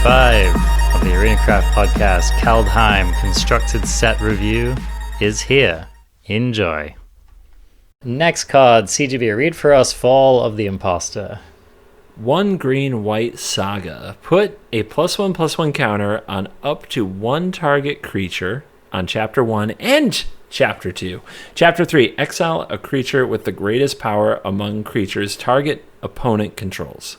5 of the ArenaCraft podcast, Kaldheim Constructed Set review is here. Enjoy. Next card, CGB, read for us Fall of the Imposter. 1 green white saga. Put a +1/+1 counter on up to one target creature on Chapter 1 and Chapter 2. Chapter 3, exile a creature with the greatest power among creatures target opponent controls.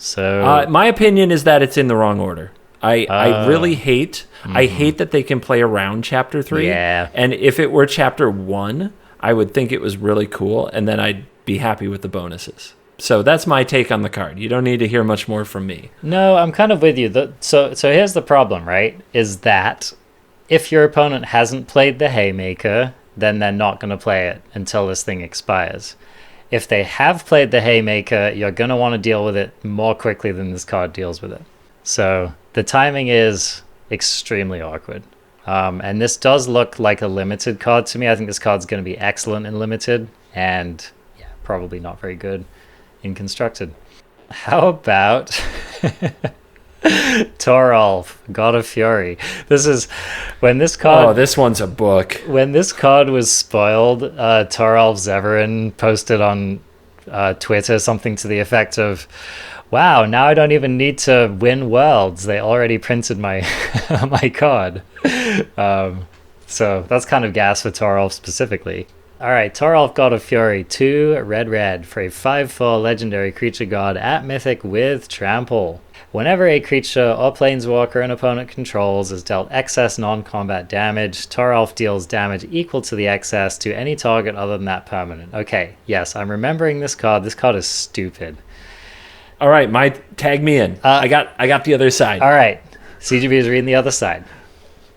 So my opinion is that it's in the wrong order. I really hate I hate that they can play around Chapter 3. Yeah. And if it were Chapter 1, I would think it was really cool, and then I'd be happy with the bonuses. So that's my take on the card. You don't need to hear much more from me. No, I'm kind of with you. So here's the problem, right? Is that if your opponent hasn't played the Haymaker, then they're not going to play it until this thing expires. If they have played the Haymaker, you're going to want to deal with it more quickly than this card deals with it. So the timing is extremely awkward. And this does look like a limited card to me. I think this card's going to be excellent in limited and probably not very good in constructed. How about Toralf, God of Fury? This is when this card. Oh, this one's a book. When this card was spoiled, Toralf Zeverin posted on Twitter something to the effect of, "Wow, now I don't even need to win worlds. They already printed my my card." So that's kind of gas for Toralf specifically. All right, Toralf, God of Fury, 2 red for a 5/4 legendary creature god at Mythic with Trample. Whenever a creature or planeswalker an opponent controls is dealt excess non-combat damage, Toralf deals damage equal to the excess to any target other than that permanent. Okay, yes, I'm remembering this card. This card is stupid. All right, tag me in. I got the other side. All right, CGB is reading the other side.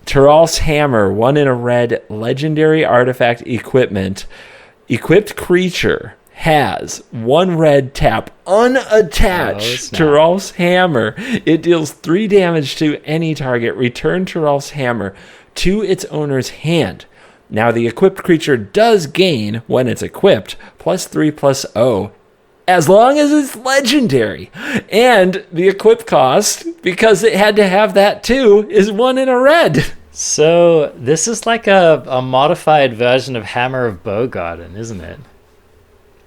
Toralf's Hammer, 1 in a red, legendary artifact equipment. Equipped creature has 1 red tap unattached. Toralf's Hammer. It deals 3 damage to any target. Return Toralf's Hammer to its owner's hand. Now the equipped creature does gain, when it's equipped, +3/+0, as long as it's legendary. And the equip cost, because it had to have that too, is 1 in a red. So this is like a modified version of Hammer of Bogarden, isn't it?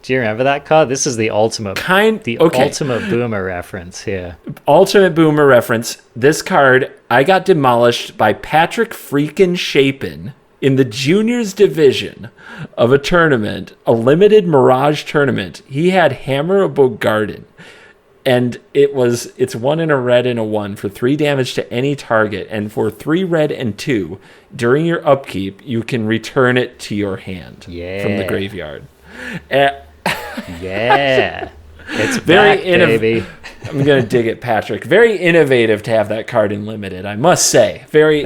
Do you remember that card? This is the ultimate ultimate boomer reference here. Ultimate boomer reference. This card, I got demolished by Patrick freaking Chapin in the juniors division of a tournament, a limited Mirage tournament. He had Hammer of Bogarden, and it's 1 in a red and a 1 for 3 damage to any target, and for 3 red and 2, during your upkeep, you can return it to your hand from the graveyard. Yeah. It's very back, baby. I'm going to dig it, Patrick. Very innovative to have that card in limited, I must say. Very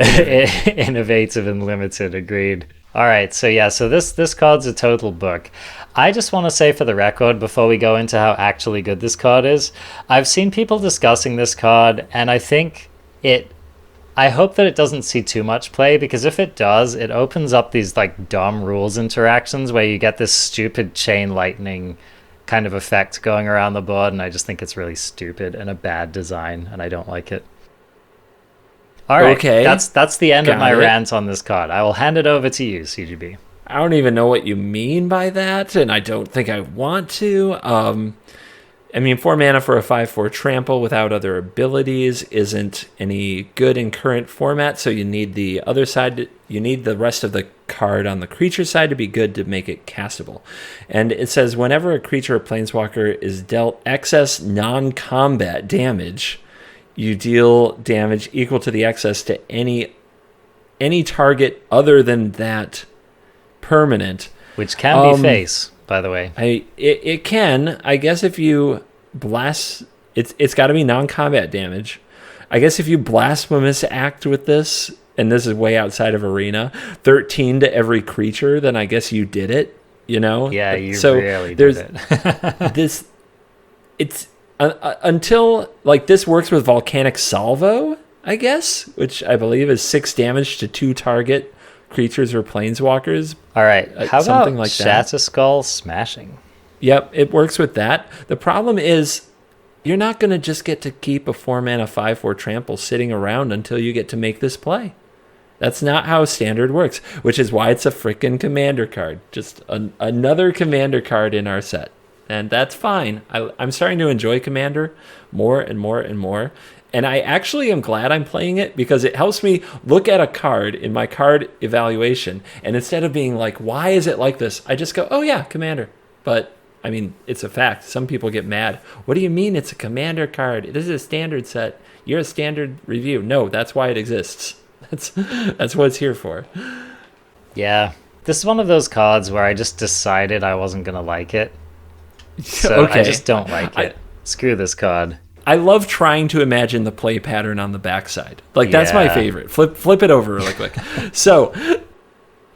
innovative and limited, agreed. All right, so this card's a total book. I just want to say for the record, before we go into how actually good this card is, I've seen people discussing this card, and I hope that it doesn't see too much play, because if it does, it opens up these like dumb rules interactions where you get this stupid chain lightning kind of effect going around the board, and I just think it's really stupid and a bad design, and I don't like it. All right, okay. That's the end of my rant on this card. I will hand it over to you, CGB. I don't even know what you mean by that, and I don't think I want to. 4 mana for a 5/4 trample without other abilities isn't any good in current format, so you need the other side. You need the rest of the card on the creature side to be good to make it castable. And it says whenever a creature or planeswalker is dealt excess non-combat damage, you deal damage equal to the excess to any target other than that permanent. Which can be face, by the way. It can. I guess if you blast, it's got to be non-combat damage. I guess if you blasphemous act with this, and this is way outside of Arena, 13 to every creature, then I guess you did it, you know? Yeah, you really did it. It's until, like, this works with Volcanic Salvo, I guess, which I believe is 6 damage to 2 target creatures or planeswalkers. All right, how something about like that? Shatterskull Smashing? Yep, it works with that. The problem is you're not going to just get to keep a 4-mana 5/4 trample sitting around until you get to make this play. That's not how Standard works, which is why it's a freaking commander card. Just another commander card in our set. And that's fine. I'm starting to enjoy Commander more and more and more. And I actually am glad I'm playing it because it helps me look at a card in my card evaluation. And instead of being like, why is it like this? I just go, oh yeah, Commander. But, I mean, it's a fact. Some people get mad. What do you mean it's a Commander card? This is a Standard set. You're a Standard review. No, that's why it exists. That's what it's here for. Yeah. This is one of those cards where I just decided I wasn't going to like it. So okay. I just don't like it. Screw this card. I love trying to imagine the play pattern on the backside. Like, that's my favorite. Flip it over really quick. So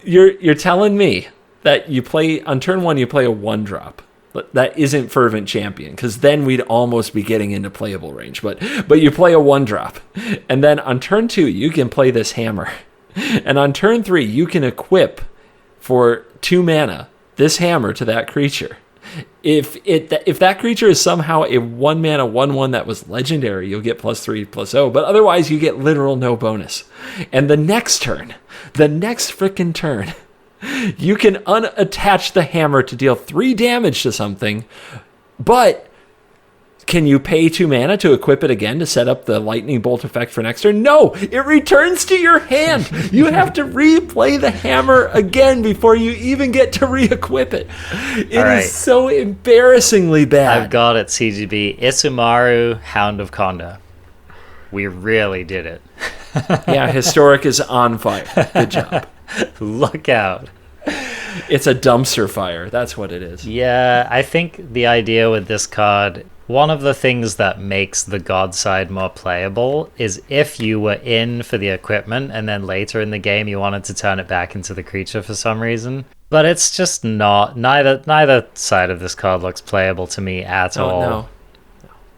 you're telling me that you play on turn 1, you play a 1-drop. That isn't Fervent Champion, because then we'd almost be getting into playable range. But you play a 1-drop. And then on turn 2, you can play this hammer. And on turn 3, you can equip for 2 mana this hammer to that creature. If that creature is somehow a 1-mana 1/1 that was legendary, you'll get +3/+0, but otherwise you get literal no bonus. And the next frickin' turn, you can unattach the hammer to deal 3 damage to something, but can you pay 2 mana to equip it again to set up the lightning bolt effect for next turn? No, it returns to your hand. You have to replay the hammer again before you even get to re-equip it. It is so embarrassingly bad. I've got it, CGB. Isumaru, Hound of Konda. We really did it. Yeah, Historic is on fire. Good job. Look out. It's a dumpster fire. That's what it is. Yeah, I think the idea with this card, one of the things that makes the God side more playable is if you were in for the equipment and then later in the game you wanted to turn it back into the creature for some reason. But it's just not. Neither side of this card looks playable to me at all. No.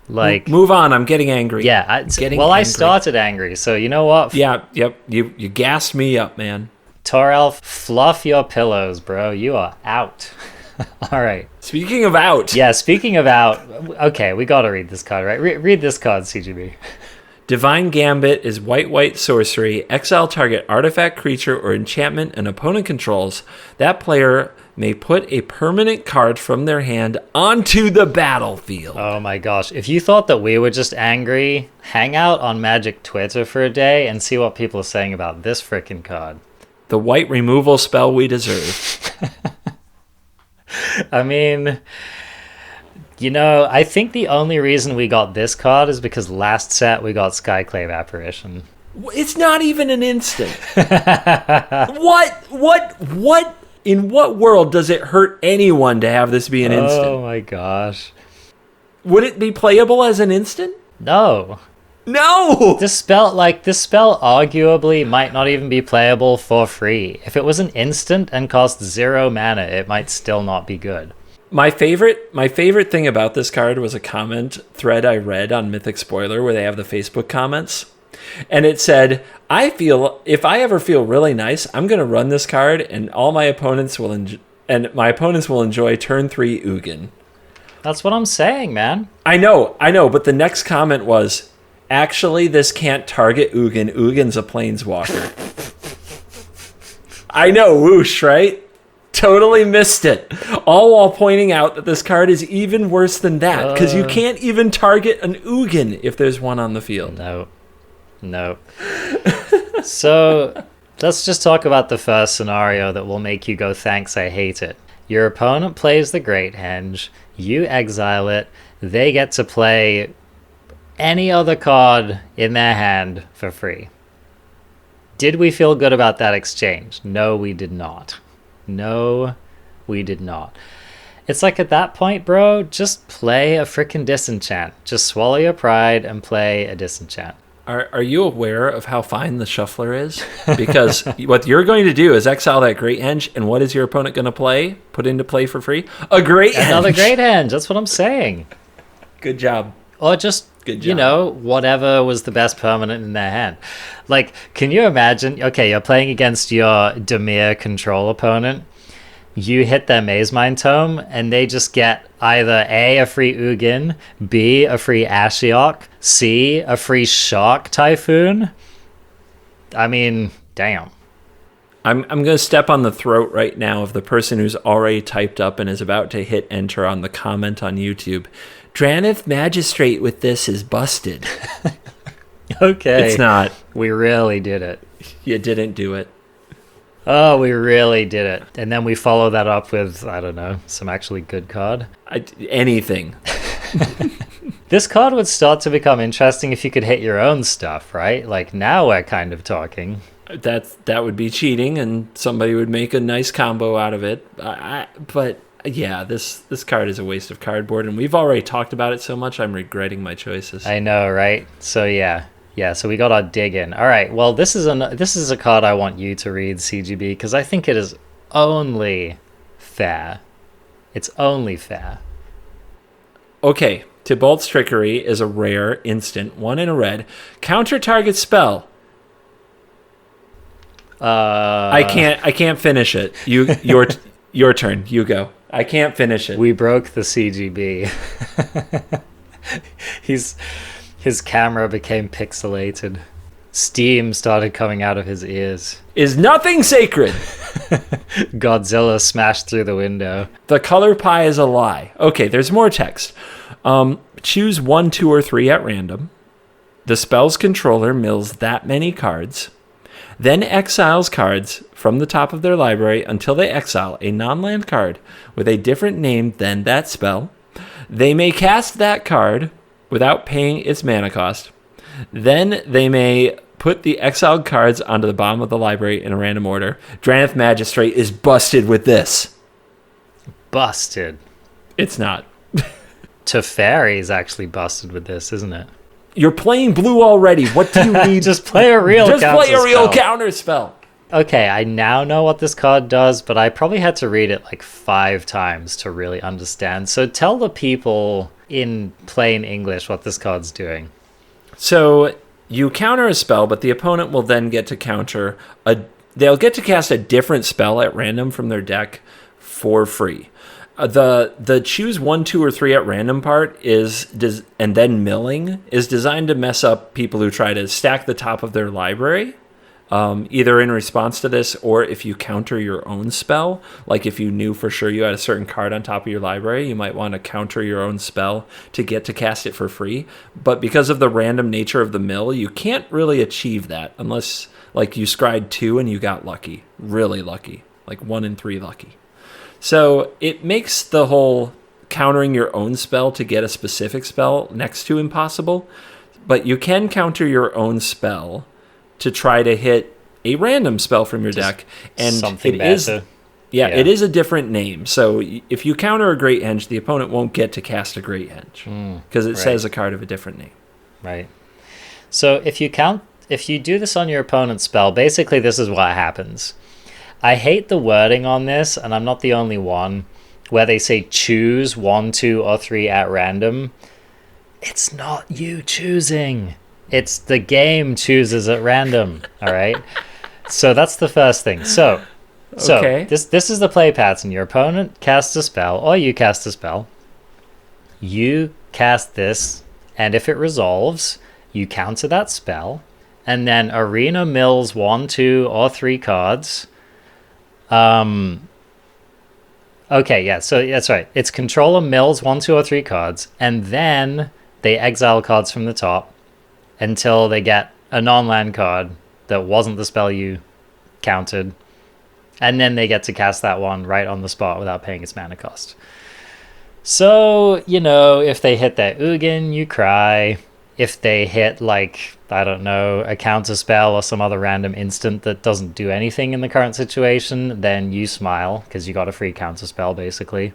Like, move on. I'm getting angry. Yeah. I started angry, so you know what? Yeah. Yep. You gassed me up, man. Toralf, fluff your pillows, bro. You are out. All right. Speaking of out. Yeah, speaking of out. Okay, we got to read this card, right? Read this card, CGB. Divine Gambit is white sorcery. Exile target artifact, creature, or enchantment an opponent controls. That player may put a permanent card from their hand onto the battlefield. Oh my gosh. If you thought that we were just angry, hang out on Magic Twitter for a day and see what people are saying about this frickin' card. The white removal spell we deserve. I mean, you know, I think the only reason we got this card is because last set we got Skyclave Apparition. It's not even an instant. What? In what world does it hurt anyone to have this be an instant? Oh my gosh. Would it be playable as an instant? No. This spell arguably might not even be playable for free. If it was an instant and cost 0 mana, it might still not be good. My favorite thing about this card was a comment thread I read on Mythic Spoiler where they have the Facebook comments. And it said, I feel if I ever feel really nice, I'm going to run this card and my opponents will enjoy turn 3 Ugin. That's what I'm saying, man. I know, but the next comment was, actually, this can't target Ugin. Ugin's a planeswalker. I know, whoosh, right? Totally missed it. All while pointing out that this card is even worse than that, because you can't even target an Ugin if there's one on the field. No. So, let's just talk about the first scenario that will make you go, thanks, I hate it. Your opponent plays the Great Henge, you exile it, they get to play any other card in their hand for free. Did we feel good about that exchange? No, we did not. It's like at that point, bro, just play a frickin' disenchant. Just swallow your pride and play a disenchant. Are you aware of how fine the shuffler is? Because what you're going to do is exile that Great Henge, and what is your opponent going to put into play for free? A Great Henge. Another Great Henge. That's what I'm saying. Good job. Or just, you know, whatever was the best permanent in their hand. Like, can you imagine, okay, you're playing against your Dimir control opponent, you hit their Maze Mine Tome, and they just get either A, free Ugin, B, a free Ashiok, C, a free Shark Typhoon. I mean, damn. I'm going to step on the throat right now of the person who's already typed up and is about to hit enter on the comment on YouTube. Dranith Magistrate with this is busted. Okay. It's not. We really did it. You didn't do it. Oh, we really did it. And then we follow that up with, I don't know, some actually good card. Anything. This card would start to become interesting if you could hit your own stuff, right? Like, now we're kind of talking. That would be cheating, and somebody would make a nice combo out of it. But yeah, this card is a waste of cardboard, and we've already talked about it so much, I'm regretting my choices. I know, right? So yeah, so we got our dig in. All right, well, this is a card I want you to read, CGB, because I think it is only fair. It's only fair. Okay, Tybalt's Trickery is a rare instant, 1 in a red. Counter target spell. I can't finish it. Your turn. You go. I can't finish it. We broke the CGB. His camera became pixelated. Steam started coming out of his ears. Is nothing sacred? Godzilla smashed through the window. The color pie is a lie. Okay, there's more text. Choose 1, 2, or 3 at random. The spell's controller mills that many cards, then exiles cards from the top of their library until they exile a non-land card with a different name than that spell. They may cast that card without paying its mana cost. Then they may put the exiled cards onto the bottom of the library in a random order. Dranith Magistrate is busted with this. Busted. It's not. Teferi is actually busted with this, isn't it? You're playing blue already. What do you need? Just play a real counter spell. Okay, I now know what this card does, but I probably had to read it like 5 times to really understand. So tell the people in plain English what this card's doing. So you counter a spell, but the opponent will then get to counter they'll get to cast a different spell at random from their deck for free. The choose 1, 2, or 3 at random part and then milling is designed to mess up people who try to stack the top of their library, either in response to this or if you counter your own spell. Like if you knew for sure you had a certain card on top of your library, you might want to counter your own spell to get to cast it for free. But because of the random nature of the mill, you can't really achieve that unless like you scryed 2 and you got lucky, really lucky, like 1 in 3 lucky. So it makes the whole countering your own spell to get a specific spell next to impossible, but you can counter your own spell to try to hit a random spell from your deck, and it is a different name. So if you counter a Great Henge, the opponent won't get to cast a Great Henge because it says a card of a different name. Right. So if you do this on your opponent's spell, basically this is what happens. I hate the wording on this, and I'm not the only one, where they say choose 1, 2, or 3 at random. It's not you choosing. It's the game chooses at random, all right? So that's the first thing. So okay. This is the play pattern. Your opponent casts a spell, or you cast a spell. You cast this, and if it resolves, you counter that spell, and then Arena mills 1, 2, or 3 cards. Okay, yeah, so that's right. It's controller mills 1, 2, or 3 cards, and then they exile cards from the top until they get a non-land card that wasn't the spell you countered, and then they get to cast that one right on the spot without paying its mana cost. So, if they hit that Ugin, you cry. If they hit, like, I don't know, a counter spell or some other random instant that doesn't do anything in the current situation, then you smile, because you got a free counter spell, basically.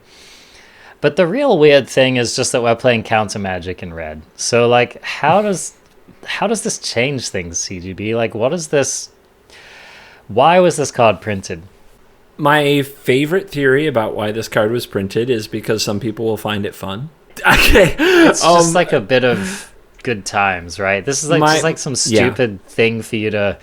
But the real weird thing is just that we're playing counter magic in red. So, like, how does this change things, CGB? Like, what is this? Why was this card printed? My favorite theory about why this card was printed is because some people will find it fun. Okay. It's just like a bit of good times, right? This is like just like some stupid thing for you to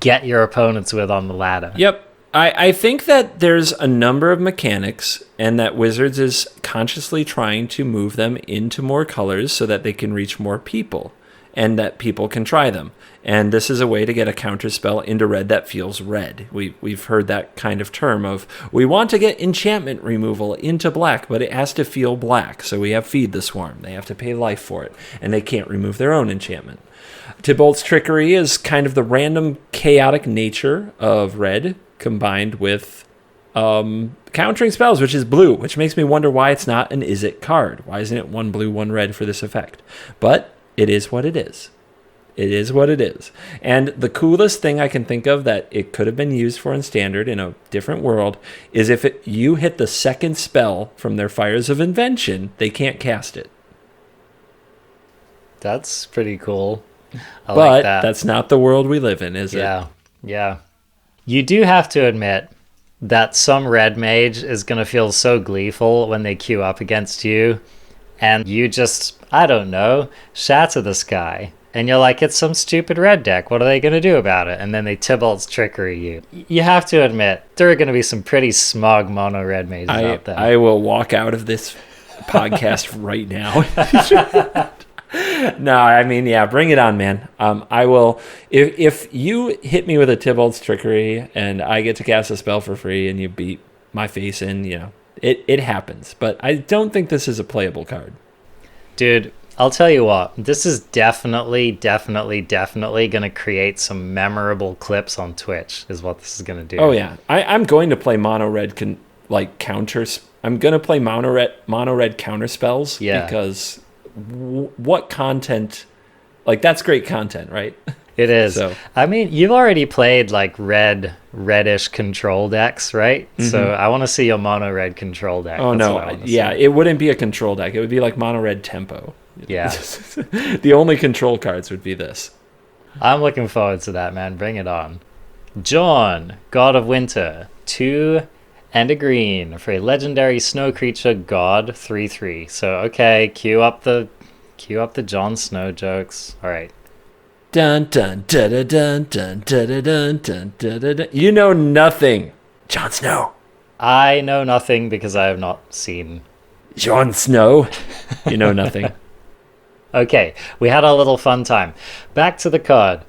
get your opponents with on the ladder. Yep. I think that there's a number of mechanics, and that Wizards is consciously trying to move them into more colors so that they can reach more people, and that people can try them. And this is a way to get a counterspell into red that feels red. We've heard that kind of term of, we want to get enchantment removal into black, but it has to feel black. So we have Feed the Swarm. They have to pay life for it, and they can't remove their own enchantment. Tybalt's Trickery is kind of the random chaotic nature of red combined with countering spells, which is blue, which makes me wonder why it's not an Is It card. Why isn't it 1 blue, 1 red for this effect? But it is what it is. It is what it is. And the coolest thing I can think of that it could have been used for in Standard in a different world is if you hit the second spell from their Fires of Invention, they can't cast it. That's pretty cool. I but like that. That's not the world we live in, is it? Yeah. You do have to admit that some red mage is going to feel so gleeful when they queue up against you, and you just, I don't know, shatter the sky. And you're like, it's some stupid red deck. What are they going to do about it? And then they Tybalt's Trickery you. You have to admit, there are going to be some pretty smug mono red mages out there. I will walk out of this podcast right now. No, I mean, yeah, bring it on, man. I will, if you hit me with a Tybalt's Trickery and I get to cast a spell for free and you beat my face in, it happens. But I don't think this is a playable card. Dude, I'll tell you what, this is definitely going to create some memorable clips on Twitch, is what this is going to do. Oh, yeah. I'm going to play mono red counters. I'm going to play mono red counter spells. Yeah. Because what content, that's great content, right? It is. So. I mean, you've already played reddish control decks, right? Mm-hmm. So I want to see your mono red control deck. Oh, no. Yeah, it wouldn't be a control deck. It would be like mono red tempo. Yeah. The only control cards would be this. I'm looking forward to that, man. Bring it on. Jorn, God of Winter. 2 and a green for a legendary snow creature god 3/3. So, okay, cue up the Jon Snow jokes. All right. Dun dun dun dun dun dun dun dun dun dun dun. You know nothing, Jon Snow. I know nothing because I have not seen Jon Snow. You know nothing. Okay, we had our little fun time. Back to the card.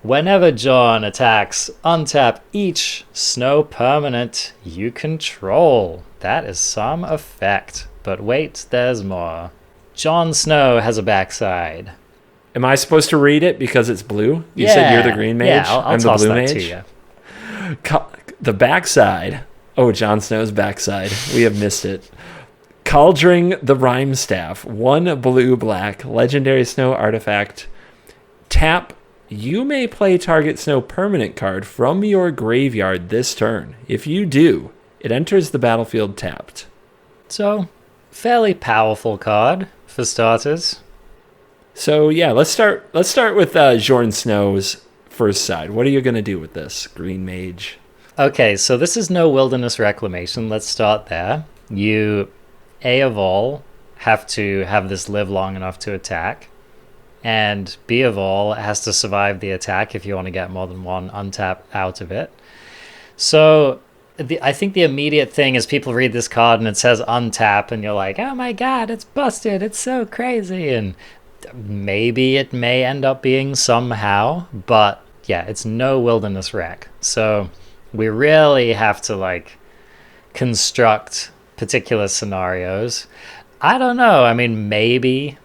Whenever Jorn attacks, untap each snow permanent you control. That is some effect. But wait, there's more. Jon Snow has a backside. Am I supposed to read it because it's blue? You said you're the green mage? Yeah, I'll I'm toss the blue that mage? to you. The backside. Oh, Jon Snow's backside. We have missed it. Kaldheim the Rhyme Staff. 1 blue black. Legendary snow artifact. Tap. You may play target snow permanent card from your graveyard this turn. If you do, it enters the battlefield tapped. So, fairly powerful card for starters. So yeah, let's start with Jorn Snow's first side. What are you going to do with this, Green Mage? Okay, so this is no Wilderness Reclamation. Let's start there. You, A of all, have to have this live long enough to attack. And B of all has to survive the attack if you want to get more than 1 untap out of it. So I think the immediate thing is people read this card and it says untap and you're like, oh my god, it's busted, it's so crazy. And maybe it may end up being somehow, but yeah, it's no Wilderness Rec. So we really have to construct particular scenarios. I don't know. I mean, maybe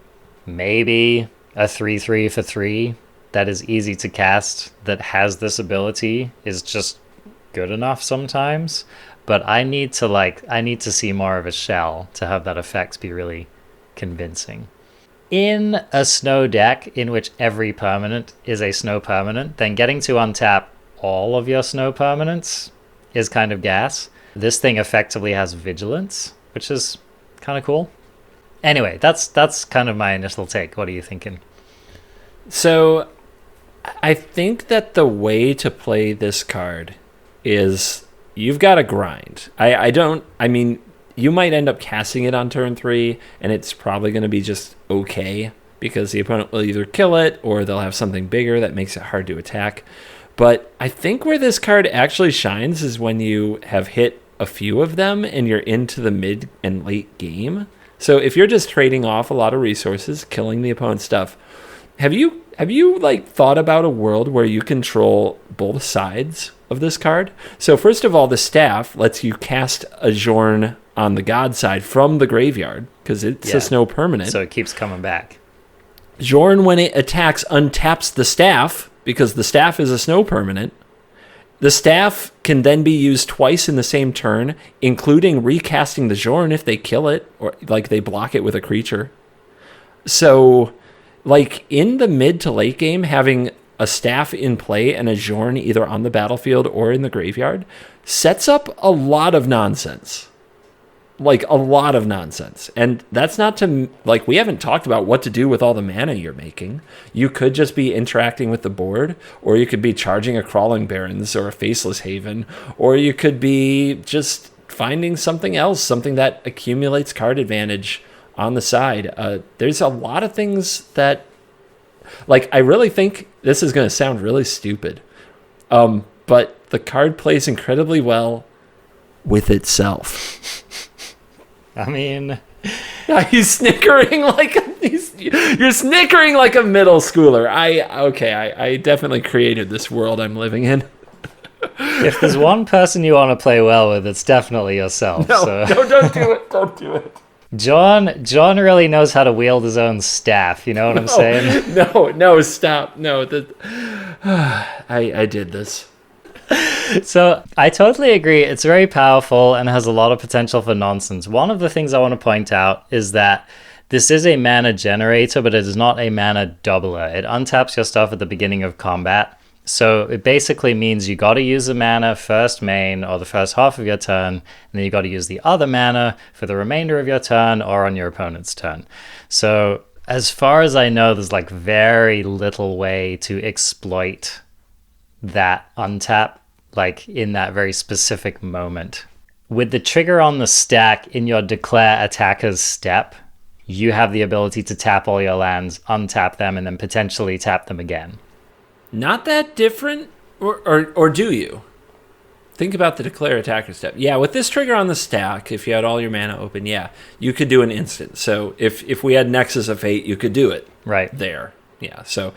a 3/3 for 3 that is easy to cast that has this ability is just good enough sometimes. But I need to see more of a shell to have that effect be really convincing. In a snow deck in which every permanent is a snow permanent, then getting to untap all of your snow permanents is kind of gas. This thing effectively has vigilance, which is kind of cool. Anyway, that's kind of my initial take. What are you thinking? So, I think that the way to play this card is you've got to grind. I mean, you might end up casting it on turn 3, and it's probably going to be just okay, because the opponent will either kill it, or they'll have something bigger that makes it hard to attack. But I think where this card actually shines is when you have hit a few of them and you're into the mid and late game. So if you're just trading off a lot of resources, killing the opponent's stuff, have you like thought about a world where you control both sides of this card? So first of all, the staff lets you cast a Jorn on the god side from the graveyard because it's a snow permanent. So it keeps coming back. Jorn, when it attacks, untaps the staff because the staff is a snow permanent. The staff can then be used twice in the same turn, including recasting the Jorn if they kill it, or like they block it with a creature. So, like in the mid to late game, having a staff in play and a Jorn either on the battlefield or in the graveyard sets up a lot of nonsense. Like a lot of nonsense. And that's not to, like, we haven't talked about what to do with all the mana you're making. You could just be interacting with the board, or you could be charging a Crawling Barrens or a Faceless Haven, or you could be just finding something else, something that accumulates card advantage on the side. There's a lot of things that, like, I really think this is going to sound really stupid, but the card plays incredibly well with itself. I mean, he's snickering like you're snickering like a middle schooler. I definitely created this world I'm living in. If there's one person you want to play well with, it's definitely yourself. No, so. don't do it. Don't do it. John really knows how to wield his own staff. You know what I'm saying? No, stop. No, I did this. So I totally agree. It's very powerful and has a lot of potential for nonsense. One of the things I want to point out is that this is a mana generator, but it is not a mana doubler. It untaps your stuff at the beginning of combat. So it basically means you got to use the mana first main or the first half of your turn, and then you got to use the other mana for the remainder of your turn or on your opponent's turn. So as far as I know, there's like very little way to exploit that untap, like in that very specific moment. With the trigger on the stack in your declare attacker's step, you have the ability to tap all your lands, untap them, and then potentially tap them again. Not that different, or do you? Think about the declare attacker step. Yeah, with this trigger on the stack, if you had all your mana open, yeah, you could do an instant. So if we had Nexus of Fate, you could do it right there. Yeah, so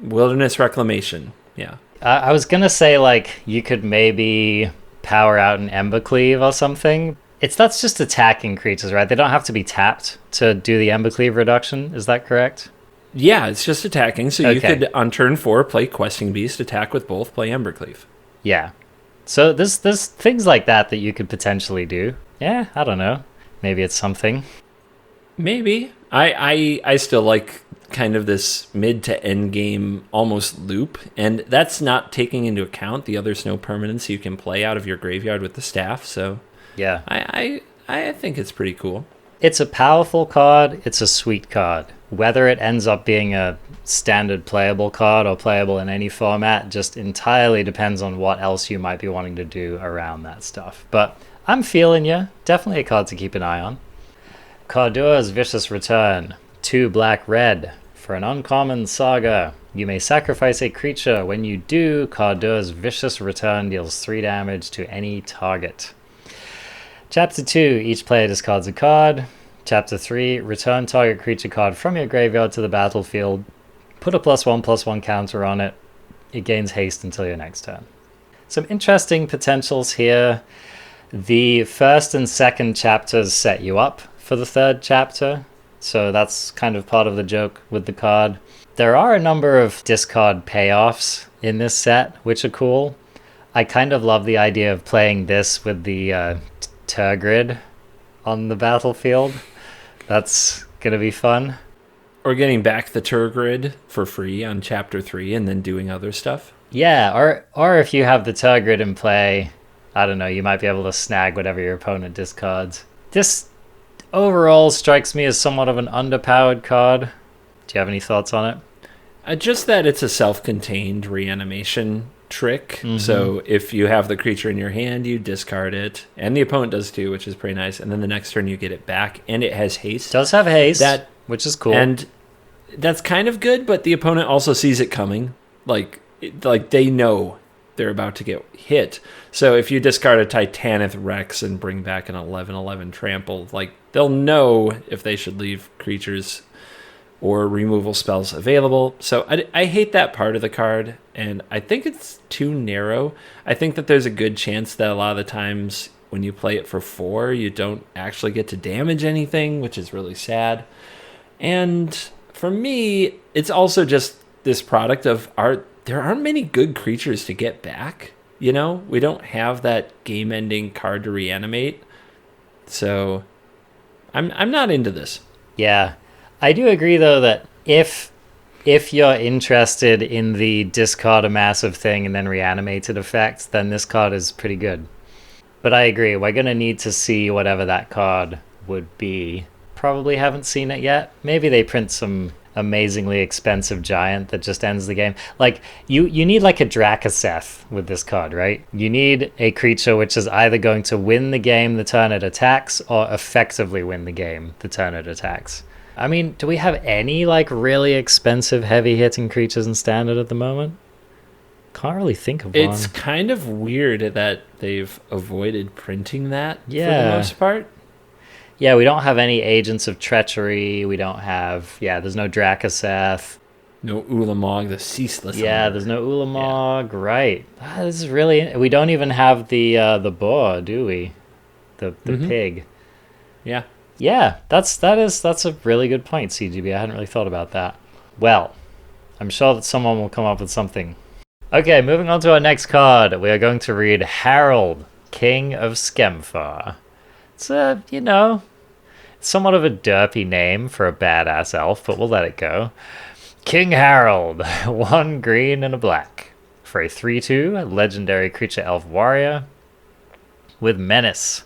Wilderness Reclamation, yeah. I was going to say, like, you could maybe power out an Embercleave or something. That's just attacking creatures, right? They don't have to be tapped to do the Embercleave reduction. Is that correct? Yeah, it's just attacking. So you could, on turn 4, play Questing Beast, attack with both, play Embercleave. Yeah. So there's things like that you could potentially do. Yeah, I don't know. Maybe it's something. Maybe. I still like kind of this mid to end game almost loop, and that's not taking into account the other snow permanents you can play out of your graveyard with the staff. So yeah, I think it's pretty cool. It's a powerful card. It's a sweet card. Whether it ends up being a standard playable card or playable in any format just entirely depends on what else you might be wanting to do around that stuff. But I'm feeling you. Definitely a card to keep an eye on. Kaldheim's Vicious Return. 2 black-red. For an uncommon saga, you may sacrifice a creature. When you do, Kaldheim's Vicious Return deals 3 damage to any target. Chapter 2, each player discards a card. Chapter 3, return target creature card from your graveyard to the battlefield. Put a +1/+1 counter on it. It gains haste until your next turn. Some interesting potentials here. The first and second chapters set you up for the third chapter. So that's kind of part of the joke with the card. There are a number of discard payoffs in this set, which are cool. I kind of love the idea of playing this with the Turgrid on the battlefield. That's going to be fun. Or getting back the Turgrid for free on Chapter 3 and then doing other stuff. Yeah, or if you have the Turgrid in play, I don't know, you might be able to snag whatever your opponent discards. This overall strikes me as somewhat of an underpowered card. Do you have any thoughts on it? Just that it's a self-contained reanimation trick. Mm-hmm. So if you have the creature in your hand, you discard it. And the opponent does too, which is pretty nice. And then the next turn you get it back. And it has haste. It does have haste, which is cool. And that's kind of good, but the opponent also sees it coming. Like, like they know they're about to get hit. So if you discard a Titanith Rex and bring back an 11/11 trample, like they'll know if they should leave creatures or removal spells available. So I hate that part of the card, and I think it's too narrow. I think that there's a good chance that a lot of the times when you play it for 4, you don't actually get to damage anything, which is really sad. And for me, it's also just this product of there aren't many good creatures to get back. You know, we don't have that game-ending card to reanimate. So I'm not into this. Yeah. I do agree, though, that if you're interested in the discard a massive thing and then reanimated effect, then this card is pretty good. But I agree, we're going to need to see whatever that card would be. Probably haven't seen it yet. Maybe they print some amazingly expensive giant that just ends the game. Like, you need like a Drakaseth with this card, right? You need a creature which is either going to win the game the turn it attacks or effectively win the game the turn it attacks. I mean, do we have any like really expensive heavy hitting creatures in Standard at the moment? Can't really think of one. It's kind of weird that they've avoided printing that for the most part. Yeah, we don't have any Agents of Treachery. We don't have... Yeah, there's no Drakaseth. No Ulamog, the Ceaseless. Yeah, there's no Ulamog. Yeah. Right. This is really... We don't even have the boar, do we? The pig. Yeah. Yeah, that's a really good point, CGB. I hadn't really thought about that. Well, I'm sure that someone will come up with something. Okay, moving on to our next card. We are going to read Harald, King of Skempha. It's somewhat of a derpy name for a badass elf, but we'll let it go. King Harald, 1 green and a black. For a 3/2, legendary creature elf warrior with menace.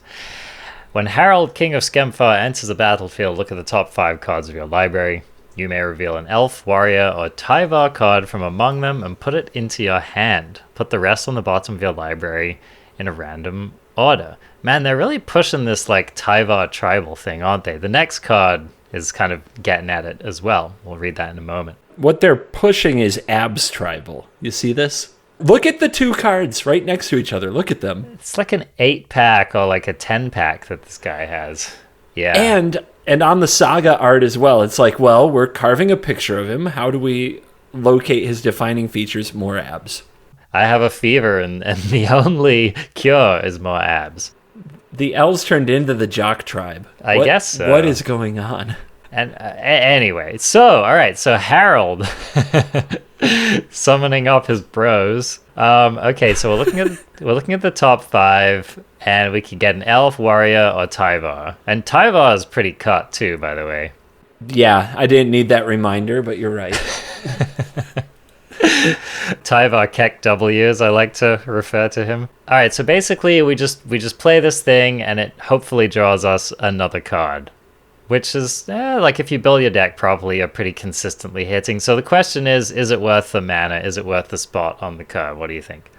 When Harald, King of Skempha, enters the battlefield, look at the top 5 cards of your library. You may reveal an elf, warrior, or Tyvar card from among them and put it into your hand. Put the rest on the bottom of your library in a random order. Man, they're really pushing this like Tyvar tribal thing, aren't they? The next card is kind of getting at it as well. We'll read that in a moment. What they're pushing is Abs tribal. You see this? Look at the 2 cards right next to each other. Look at them. It's like an 8-pack or like a 10-pack that this guy has. Yeah. And on the Saga art as well, it's like, well, we're carving a picture of him. How do we locate his defining features? More abs. I have a fever, and the only cure is more abs. The elves turned into the jock tribe. I guess so. What is going on? And anyway, so all right, so Harold summoning up his bros. Okay, so we're looking at the top 5, and we can get an elf, warrior, or Tyvar. And Tyvar is pretty cut too, by the way. Yeah, I didn't need that reminder, but you're right. Tyvar Keck W, as I like to refer to him. All right, so basically we just play this thing, and it hopefully draws us another card, which is like if you build your deck properly, you're pretty consistently hitting. So the question is it worth the mana? Is it worth the spot on the card? What do you think?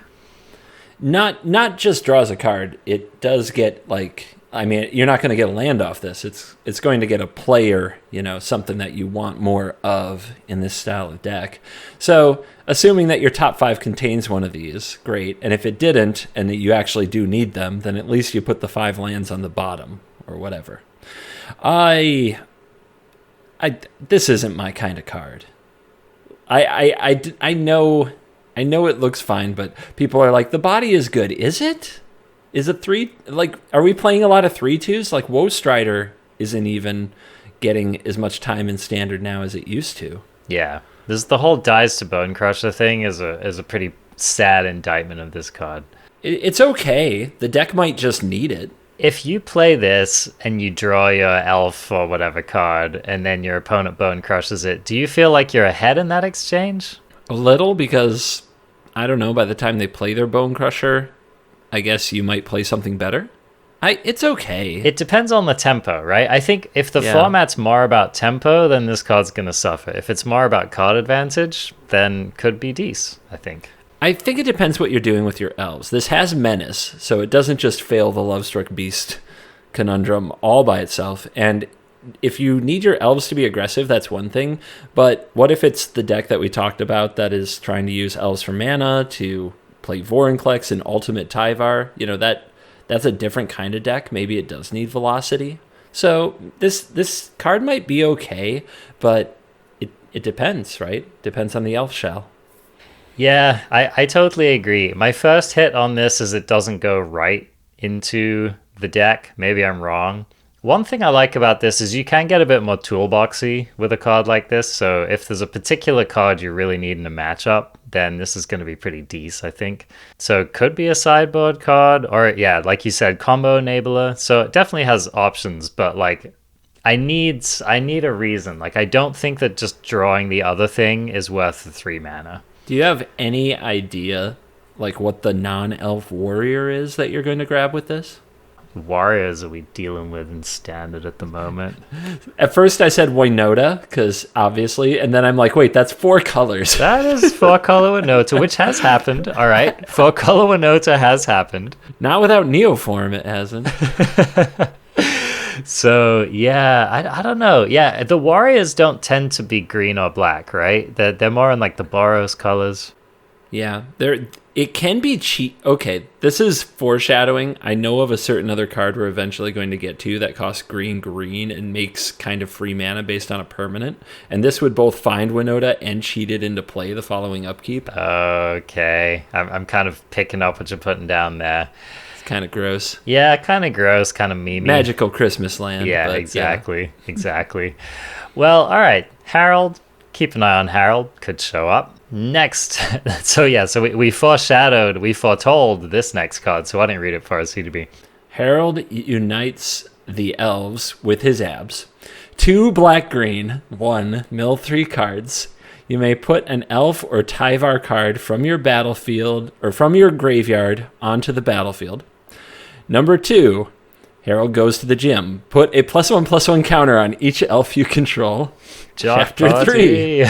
Not just draws a card. It does get like, I mean, you're not going to get a land off this. It's going to get a player, something that you want more of in this style of deck. So assuming that your top 5 contains one of these, great. And if it didn't, and that you actually do need them, then at least you put the 5 lands on the bottom or whatever. This isn't my kind of card. I know it looks fine, but people are like, the body is good. Is it? Is it 3? Like, are we playing a lot of 3/2s? Like, Woe Strider isn't even getting as much time in Standard now as it used to. Yeah, the whole Dies to Bone Crusher thing is a pretty sad indictment of this card. It's okay. The deck might just need it. If you play this and you draw your elf or whatever card, and then your opponent bone crushes it, do you feel like you're ahead in that exchange? A little, because, I don't know, by the time they play their Bone Crusher, I guess you might play something better. It's okay. It depends on the tempo, right? I think if the format's more about tempo, then this card's going to suffer. If it's more about card advantage, then could be decent, I think. I think it depends what you're doing with your elves. This has menace, so it doesn't just fail the Lovestruck Beast conundrum all by itself. And if you need your elves to be aggressive, that's one thing. But what if it's the deck that we talked about that is trying to use elves for mana to play Vorinclex and Ultimate Tyvar? That's a different kind of deck. Maybe it does need velocity. So this card might be okay, but it depends, right? Depends on the elf shell. Yeah, I totally agree. My first hit on this is it doesn't go right into the deck. Maybe I'm wrong. One thing I like about this is you can get a bit more toolboxy with a card like this. So if there's a particular card you really need in a matchup, then this is going to be pretty decent, I think. So it could be a sideboard card, or yeah, like you said, combo enabler. So it definitely has options, but like I need a reason. Like I don't think that just drawing the other thing is worth the 3 mana. Do you have any idea like what the non-elf warrior is that you're going to grab with this? Warriors are we dealing with in standard at the moment? At first I said Winota, because obviously, and then I'm like, wait, that's 4 colors. That is 4-color Winota, which has happened. All right, 4-color Winota has happened. Not without Neoform, it hasn't. So yeah, I don't know. Yeah, the Warriors don't tend to be green or black, right? They're more in like the Boros colors. Yeah, it can be cheap. Okay, this is foreshadowing. I know of a certain other card we're eventually going to get to that costs green and makes kind of free mana based on a permanent. And this would both find Winota and cheat it into play the following upkeep. Okay, I'm kind of picking up what you're putting down there. It's kind of gross. Yeah, kind of gross, kind of memey. Magical Christmas land. Yeah, but, exactly. Well, all right, Harold. Keep an eye on Harold. Could show up. Next, so we foretold this next card, so why don't you read it for us, CDB? Harold unites the elves with his abs. 2 black-green, 1, mill 3 cards. You may put an elf or Tyvar card from your battlefield, or from your graveyard, onto the battlefield. Number 2, Harold goes to the gym. Put a +1/+1 counter on each elf you control. Chapter 3.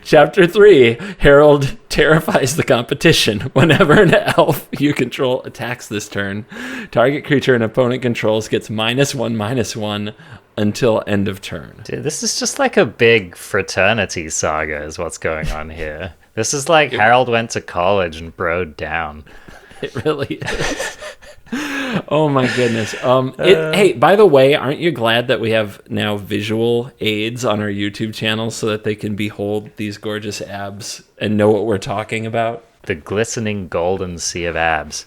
Chapter 3. Harold terrifies the competition. Whenever an elf you control attacks this turn, target creature an opponent controls gets -1/-1 until end of turn. Dude, this is just like a big fraternity saga is what's going on here. This is like Harold went to college and broed down. It really is. Oh my goodness. Hey, by the way, aren't you glad that we have now visual aids on our YouTube channel so that they can behold these gorgeous abs and know what we're talking about? The glistening golden sea of abs.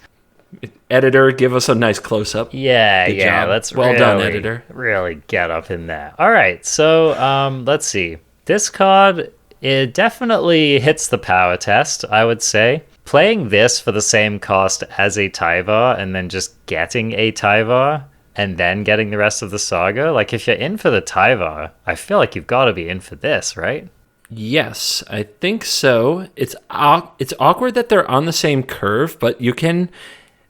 Editor, give us a nice close-up. Yeah, Good job. Let's well done, editor. Really get up in there. All right, so let's see. This card, it definitely hits the power test, I would say. Playing this for the same cost as a Tyvar and then just getting a Tyvar and then getting the rest of the saga, like if you're in for the Tyvar, I feel like you've got to be in for this, right? Yes, I think so. It's awkward that they're on the same curve, but you can,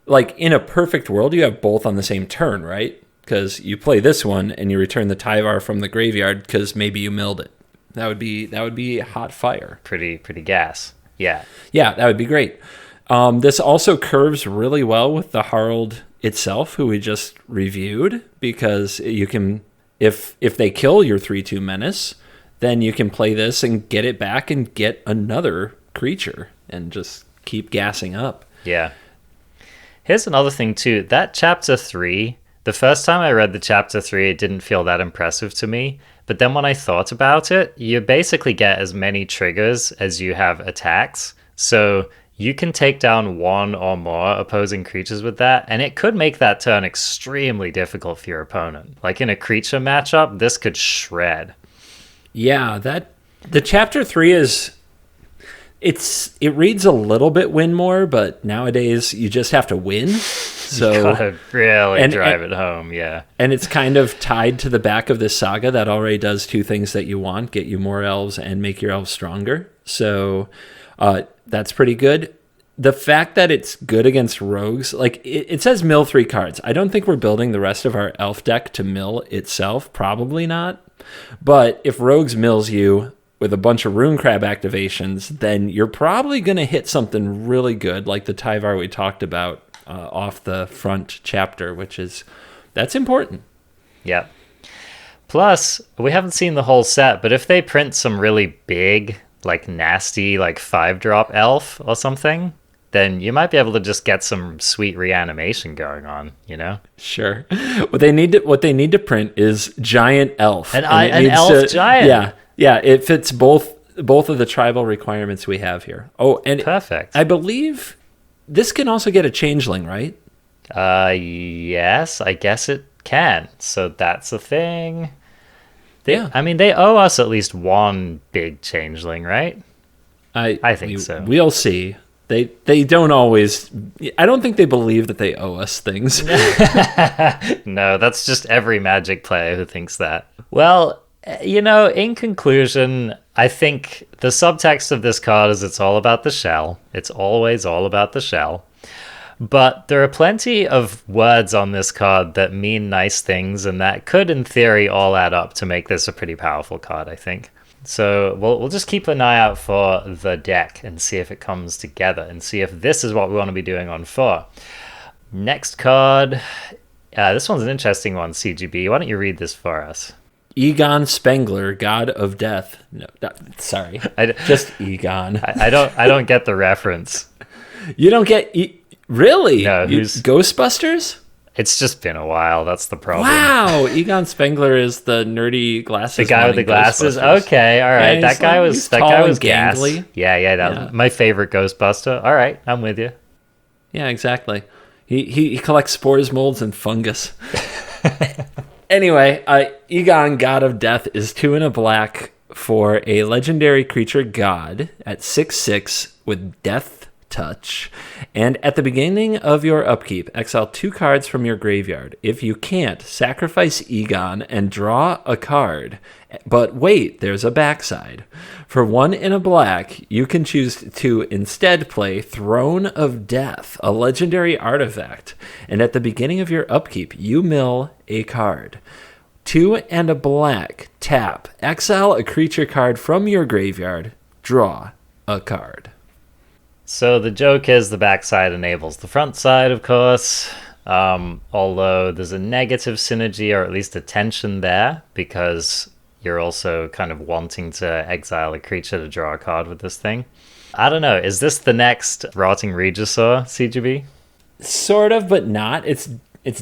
like in a perfect world, you have both on the same turn, right? Because you play this one and you return the Tyvar from the graveyard because maybe you milled it. That would be hot fire. Pretty gas. Yeah, that would be great. This also curves really well with the Harald itself, who we just reviewed, because you can, if they kill your 3/2 menace, then you can play this and get it back and get another creature and just keep gassing up. Yeah. Here's another thing too. That chapter 3, the first time I read the chapter 3, it didn't feel that impressive to me. But then when I thought about it, you basically get as many triggers as you have attacks. So you can take down 1 or more opposing creatures with that, and it could make that turn extremely difficult for your opponent. Like in a creature matchup, this could shred. Yeah, the chapter 3 is... It reads a little bit win more, but nowadays you just have to win. So you gotta really drive it home, yeah. And it's kind of tied to the back of this saga that already does 2 things that you want: get you more elves and make your elves stronger. So that's pretty good. The fact that it's good against rogues, like it says mill 3 cards. I don't think we're building the rest of our elf deck to mill itself. Probably not. But if rogues mills you with a bunch of Rune Crab activations, then you're probably going to hit something really good, like the Tyvar we talked about off the front chapter, that's important. Yep. Plus, we haven't seen the whole set, but if they print some really big, like nasty, like 5-drop elf or something, then you might be able to just get some sweet reanimation going on, you know? Sure. What they need to print is giant elf. An it elf giant. Yeah. Yeah, it fits both of the tribal requirements we have here. Oh, and Perfect. I believe this can also get a changeling, right? Yes, I guess it can. So that's a thing. Yeah. I mean, they owe us at least one big changeling, right? I think so. We'll see. They don't always. I don't think they believe that they owe us things. No, that's just every Magic player who thinks that. Well, you know, in conclusion, I think the subtext of this card is it's all about the shell. It's always all about the shell. But there are plenty of words on this card that mean nice things, and that could, in theory, all add up to make this a pretty powerful card, I think. So we'll just keep an eye out for the deck and see if it comes together and see if this is what we want to be doing on 4. Next card. This one's an interesting one, CGB. Why don't you read this for us? Egon Spengler, God of Death. No, sorry. Just Egon. I don't get the reference. You don't get... Really? No, who's... Ghostbusters? It's just been a while. That's the problem. Wow, Egon Spengler is the nerdy glasses. The guy with the glasses. Okay, all right. Yeah, that guy was gas. gangly. Yeah. My favorite Ghostbuster. All right, I'm with you. Yeah, exactly. He collects spores, molds, and fungus. Anyway, Egon God of Death is 2 and a black for a legendary creature god at 6/6 with Death Touch, and at the beginning of your upkeep, exile 2 cards from your graveyard. If you can't, sacrifice Egon and draw a card. But wait, there's a backside. For 1 in a black, you can choose to instead play Throne of Death, a legendary artifact, and at the beginning of your upkeep, you mill a card. 2 and a black, tap, exile a creature card from your graveyard, draw a card. So the joke is the backside enables the front side, of course, although there's a negative synergy or at least a tension there because you're also kind of wanting to exile a creature to draw a card with this thing. I don't know. Is this the next Rotting Regisaur, CGB? Sort of, but not. It's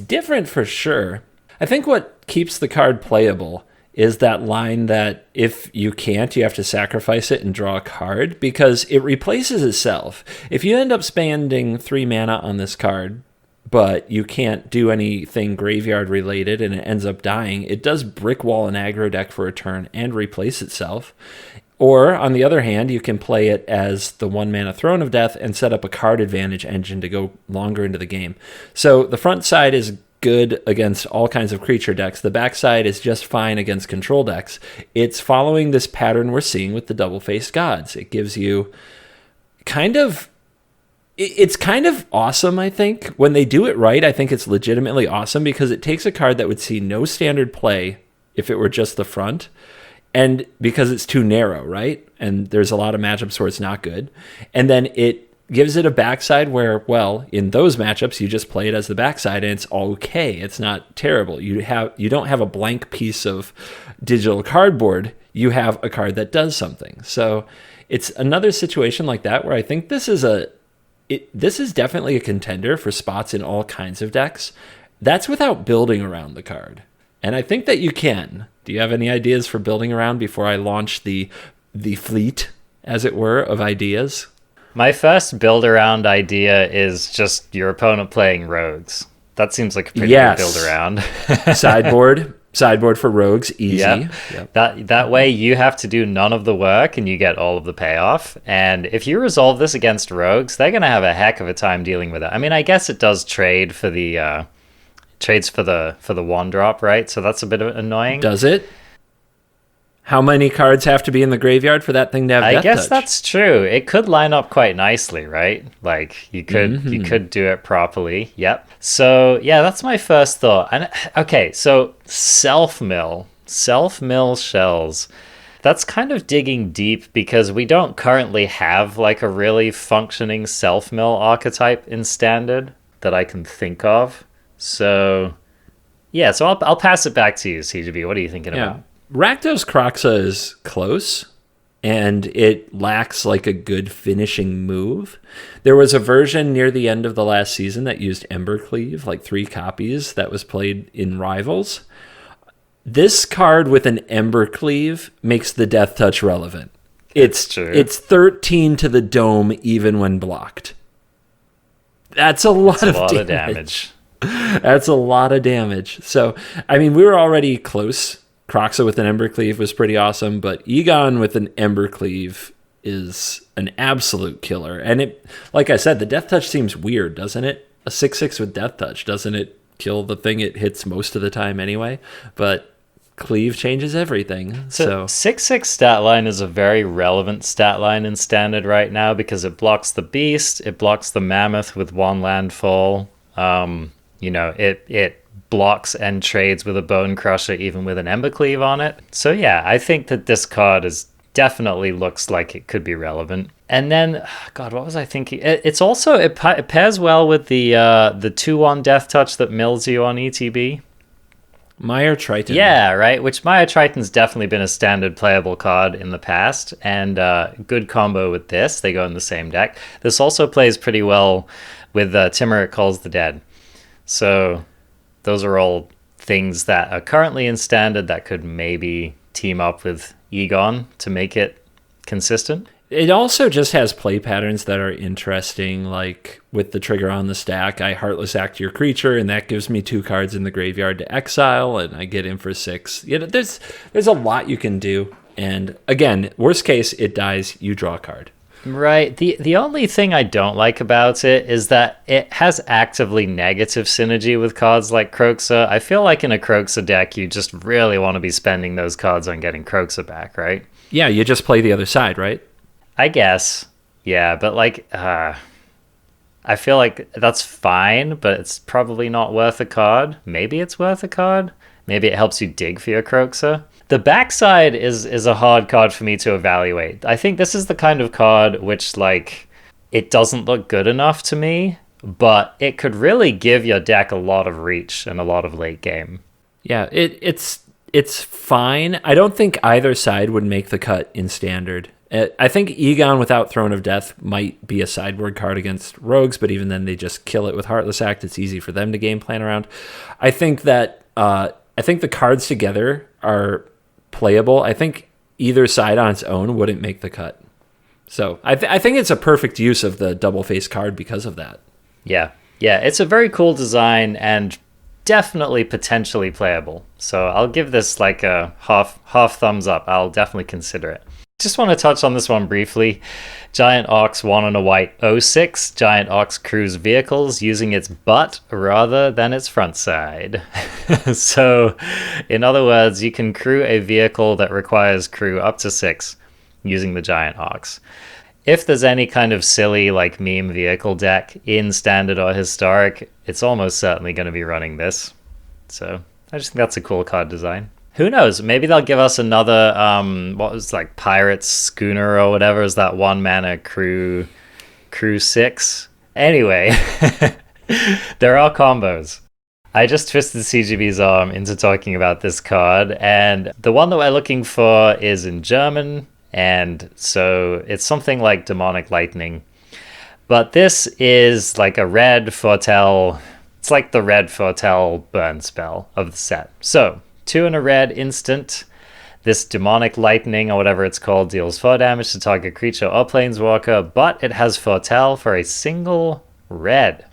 different for sure. I think what keeps the card playable is that line that if you can't, you have to sacrifice it and draw a card, because it replaces itself. If you end up spending 3 mana on this card, but you can't do anything graveyard related and it ends up dying, it does brick wall an aggro deck for a turn and replace itself. Or, on the other hand, you can play it as the 1 mana Throne of Death and set up a card advantage engine to go longer into the game. So the front side is good against all kinds of creature decks. The backside is just fine against control decks. It's following this pattern we're seeing with the double-faced gods. It gives you it's kind of awesome, I think. When they do it right, I think it's legitimately awesome because it takes a card that would see no standard play if it were just the front, and because it's too narrow, right? And there's a lot of matchups where it's not good. And then it gives it a backside where, well, in those matchups, you just play it as the backside and it's okay. It's not terrible. You don't have a blank piece of digital cardboard. You have a card that does something. So it's another situation like that where I think this is definitely a contender for spots in all kinds of decks. That's without building around the card. And I think that you can. Do you have any ideas for building around before I launch the fleet, as it were, of ideas? My first build-around idea is just your opponent playing rogues. That seems like a pretty good build-around. Sideboard for rogues, easy. Yep. That way you have to do none of the work and you get all of the payoff. And if you resolve this against rogues, they're going to have a heck of a time dealing with it. I mean, I guess it does trade for the... trades for the 1-drop, right? So that's a bit annoying. Does it? How many cards have to be in the graveyard for that thing to have Death Touch? I guess Touch? that's true. It could line up quite nicely, right? Like you could do it properly. Yep. So yeah, that's my first thought. And okay, so self-mill shells. That's kind of digging deep because we don't currently have like a really functioning self-mill archetype in Standard that I can think of. So Yeah, so I'll pass it back to you, CGB. What are you thinking about? Rakdos Kroxa is close, and it lacks like a good finishing move. There was a version near the end of the last season that used Embercleave, like 3 copies, that was played in Rivals. This card with an Embercleave makes the Death Touch relevant. It's true. It's 13 to the dome even when blocked. That's a lot of damage. That's a lot of damage. So, I mean, we were already close. Kroxa with an Embercleave was pretty awesome, but Egon with an Embercleave is an absolute killer. And it, like I said, the Death Touch seems weird, doesn't it? A 6/6 with Death Touch, doesn't it kill the thing it hits most of the time anyway? But Cleave changes everything. So 6/6 stat line is a very relevant stat line in Standard right now because it blocks the Beast, it blocks the Mammoth with 1 landfall. It blocks and trades with a Bone Crusher even with an Embercleave on it. So yeah, I think that this card definitely looks like it could be relevant. And then, God, what was I thinking? It's also, it pairs well with the 2/1 Death Touch that mills you on ETB. Mire Triton. Yeah, right, which Mire Triton's definitely been a standard playable card in the past, and good combo with this. They go in the same deck. This also plays pretty well with Timurit Calls the Dead. So those are all things that are currently in Standard that could maybe team up with Egon to make it consistent. It also just has play patterns that are interesting, like with the trigger on the stack, I Heartless Act your creature, and that gives me 2 cards in the graveyard to exile, and I get in for 6. There's a lot you can do, and again, worst case, it dies, you draw a card. Right. The only thing I don't like about it is that it has actively negative synergy with cards like Kroxa. I feel like in a Kroxa deck, you just really want to be spending those cards on getting Kroxa back, right? Yeah, you just play the other side, right? I guess. Yeah, but I feel like that's fine, but it's probably not worth a card. Maybe it's worth a card. Maybe it helps you dig for your Kroxa. The backside is a hard card for me to evaluate. I think this is the kind of card which, it doesn't look good enough to me, but it could really give your deck a lot of reach and a lot of late game. Yeah, it's fine. I don't think either side would make the cut in Standard. I think Egon without Throne of Death might be a sideboard card against Rogues, but even then they just kill it with Heartless Act. It's easy for them to game plan around. I think that the cards together are playable. I think either side on its own wouldn't make the cut. So I think it's a perfect use of the double face card because of that. Yeah, it's a very cool design and definitely potentially playable. So I'll give this a half thumbs up. I'll definitely consider it. Just want to touch on this one briefly. Giant Ox 1 and a white 06. Giant Ox crews vehicles using its butt rather than its front side. So, in other words, you can crew a vehicle that requires crew up to 6 using the Giant Ox. If there's any kind of silly meme vehicle deck in Standard or Historic, it's almost certainly going to be running this. So, I just think that's a cool card design. Who knows? Maybe they'll give us another, Pirates Schooner or whatever is that 1 mana crew 6. Anyway, there are combos. I just twisted CGB's arm into talking about this card, and the one that we're looking for is in German, and so it's something like Demonic Lightning. But this is a red foretell. It's like the red foretell burn spell of the set. So 2 and a red instant. This Demonic Lightning, or whatever it's called, deals 4 damage to target creature or planeswalker, but it has Foretell for a single red.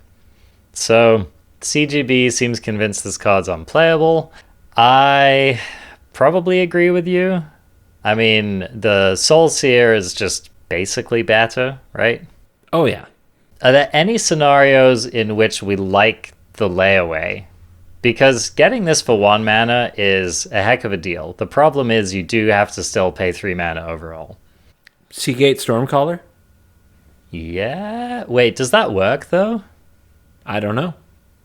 So CGB seems convinced this card's unplayable. I probably agree with you. I mean, the Soul Seer is just basically better, right? Oh, yeah. Are there any scenarios in which we like the layaway? Because getting this for 1 mana is a heck of a deal. The problem is you do have to still pay 3 mana overall. Seagate Stormcaller? Yeah. Wait, does that work, though? I don't know.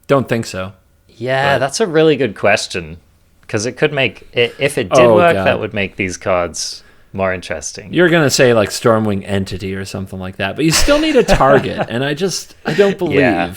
Don't think so. Yeah, that's a really good question. Because it could make... If it did work, that would make these cards more interesting. You're going to say Stormwing Entity or something like that. But you still need a target. And I don't believe... Yeah.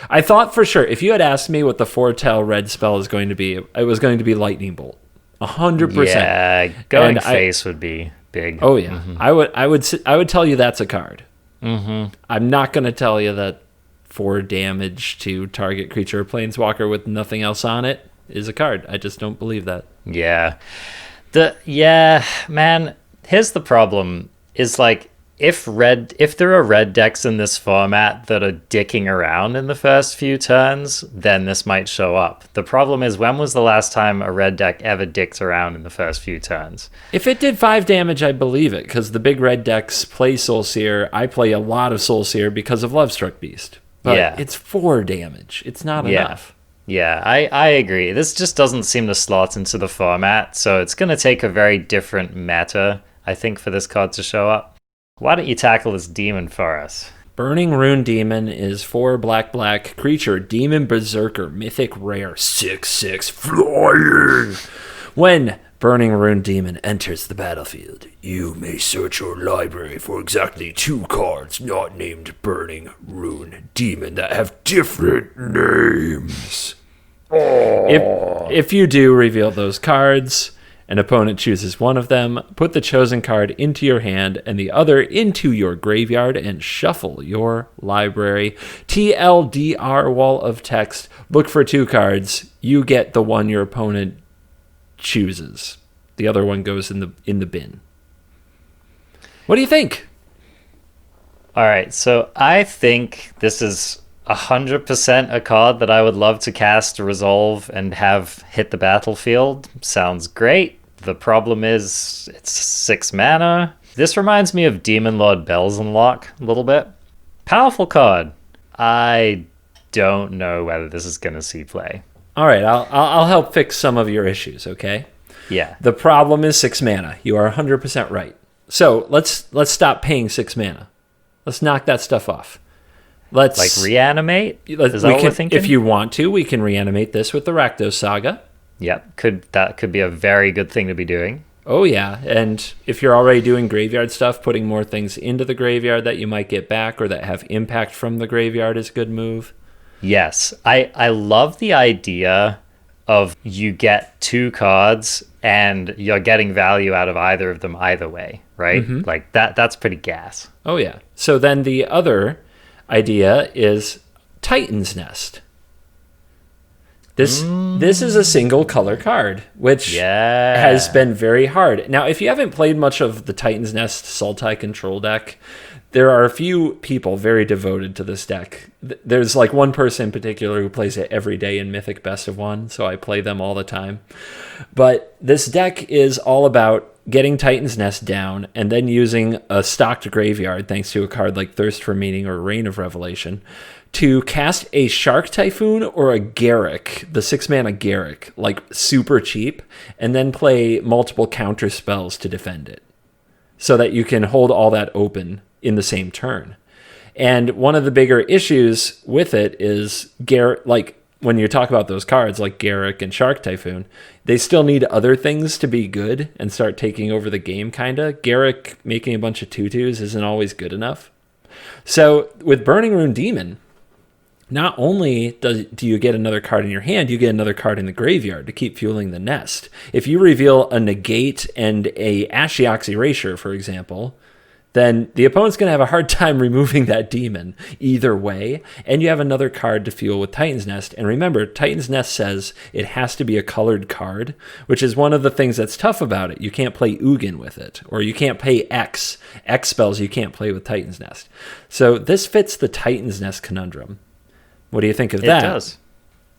I thought for sure, if you had asked me what the foretell red spell is going to be, it was going to be Lightning Bolt. 100%. Yeah, going face would be big. Oh, yeah. I would tell you that's a card. I'm not going to tell you that 4 damage to target creature or planeswalker with nothing else on it is a card. I just don't believe that. Yeah. Man, here's the problem is like if there are red decks in this format that are dicking around in the first few turns, then this might show up. The problem is, when was the last time a red deck ever dicked around in the first few turns? If it did 5 damage, I believe it, because the big red decks play Soulseer. I play a lot of Soulseer because of Lovestruck Beast. But it's 4 damage. It's not enough. Yeah, I agree. This just doesn't seem to slot into the format, so it's going to take a very different meta, I think, for this card to show up. Why don't you tackle this demon for us? Burning Rune Demon is 4 black creature, Demon Berserker, mythic rare, 6/6 flying. When Burning Rune Demon enters the battlefield, you may search your library for exactly 2 cards not named Burning Rune Demon that have different names. If you do reveal those cards, an opponent chooses one of them, put the chosen card into your hand and the other into your graveyard and shuffle your library. TLDR wall of text. Look for 2 cards. You get the one your opponent chooses. The other one goes in the bin. What do you think? All right, so I think this is 100% a card that I would love to cast, resolve, and have hit the battlefield. Sounds great. The problem is it's 6 mana. This reminds me of Demon Lord Bells Unlock a little bit. Powerful card. I don't know whether this is going to see play. All right, I'll help fix some of your issues, okay? Yeah. The problem is 6 mana. You are 100% right. So let's stop paying 6 mana. Let's knock that stuff off. Let's like reanimate. Is that what we're thinking? If you want to, we can reanimate this with the Rakdos Saga. Yep, that could be a very good thing to be doing. Oh yeah, and if you're already doing graveyard stuff, putting more things into the graveyard that you might get back or that have impact from the graveyard is a good move. Yes, I love the idea of you get 2 cards and you're getting value out of either of them either way, right? Mm-hmm. Like that's pretty gas. Oh yeah. So then the other idea is Titan's Nest. This is a single color card, which has been very hard. Now, if you haven't played much of the Titan's Nest Sultai control deck, there are a few people very devoted to this deck. There's like one person in particular who plays it every day in Mythic Best of 1, so I play them all the time. But this deck is all about getting Titan's Nest down and then using a stocked graveyard, thanks to a card like Thirst for Meaning or Reign of Revelation, to cast a Shark Typhoon or a Garruk, the 6-mana Garruk, like super cheap, and then play multiple counter spells to defend it so that you can hold all that open in the same turn. And one of the bigger issues with it is Garruk, like when you talk about those cards like Garruk and Shark Typhoon, they still need other things to be good and start taking over the game, kinda. Garruk making a bunch of tutus isn't always good enough. So with Burning Rune Demon, not only do you get another card in your hand, you get another card in the graveyard to keep fueling the nest. If you reveal a Negate and a Ashiok's Erasure, for example, then the opponent's going to have a hard time removing that demon either way, and you have another card to fuel with Titan's Nest. And remember, Titan's Nest says it has to be a colored card, which is one of the things that's tough about it. You can't play Ugin with it, or you can't play X spells you can't play with Titan's Nest. So this fits the Titan's Nest conundrum. What do you think of that? It does.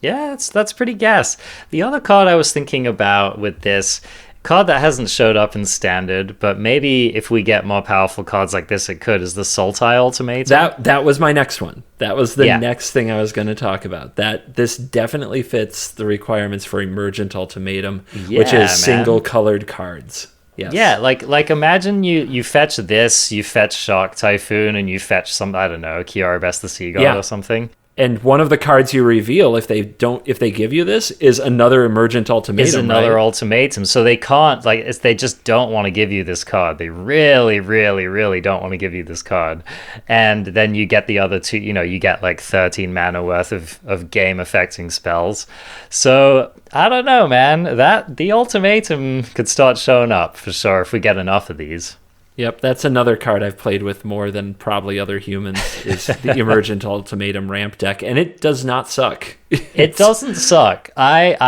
Yeah, that's pretty gas. The other card I was thinking about with this card that hasn't showed up in Standard, but maybe if we get more powerful cards like this, it could, is the Sultai Ultimatum. That was my next one. That was the next thing I was going to talk about. That this definitely fits the requirements for Emergent Ultimatum, which is single colored cards. Yes. Yeah, like imagine you fetch this, you fetch Shark Typhoon, and you fetch some, I don't know, Kiara Best the Sea God or something. And one of the cards you reveal, if they give you this, is another emergent ultimatum. Is another right? ultimatum. So they can't, like, they just don't want to give you this card. They really, really, really don't want to give you this card. And then you get the other two, you get like 13 mana worth of game affecting spells. So I don't know, man. The ultimatum could start showing up for sure if we get enough of these. Yep, that's another card I've played with more than probably other humans, is the Emergent Ultimatum ramp deck, and it does not suck. It doesn't suck. I've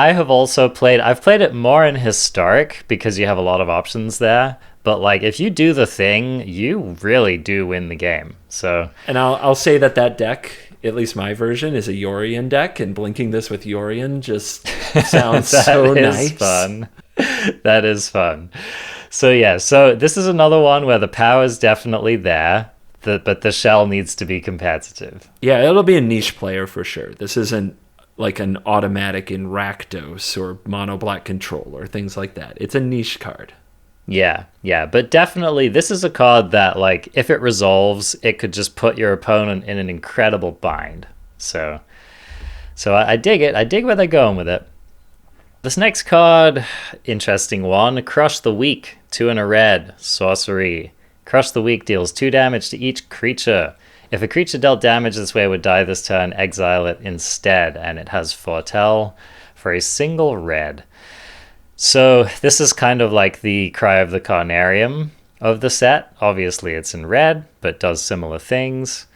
played it more in Historic because you have a lot of options there, but like if you do the thing, you really do win the game. So, and I'll say that deck, at least my version, is a Yorion deck, and blinking this with Yorion just sounds so nice. Fun. That is fun. So yeah, so this is another one where the power's definitely there, but the shell needs to be competitive. Yeah, it'll be a niche player for sure. This isn't like an automatic in Rakdos or mono black control or things like that. It's a niche card. Yeah, but definitely this is a card that, like, if it resolves, it could just put your opponent in an incredible bind. So I dig it. I dig where they're going with it. This next card, interesting one. Crush the Weak, 2 and a red, sorcery. Crush the Weak deals 2 damage to each creature. If a creature dealt damage this way would die this turn, exile it instead, and it has Foretell for a single red. So this is kind of like the Cry of the Carnarium of the set. Obviously it's in red, but does similar things.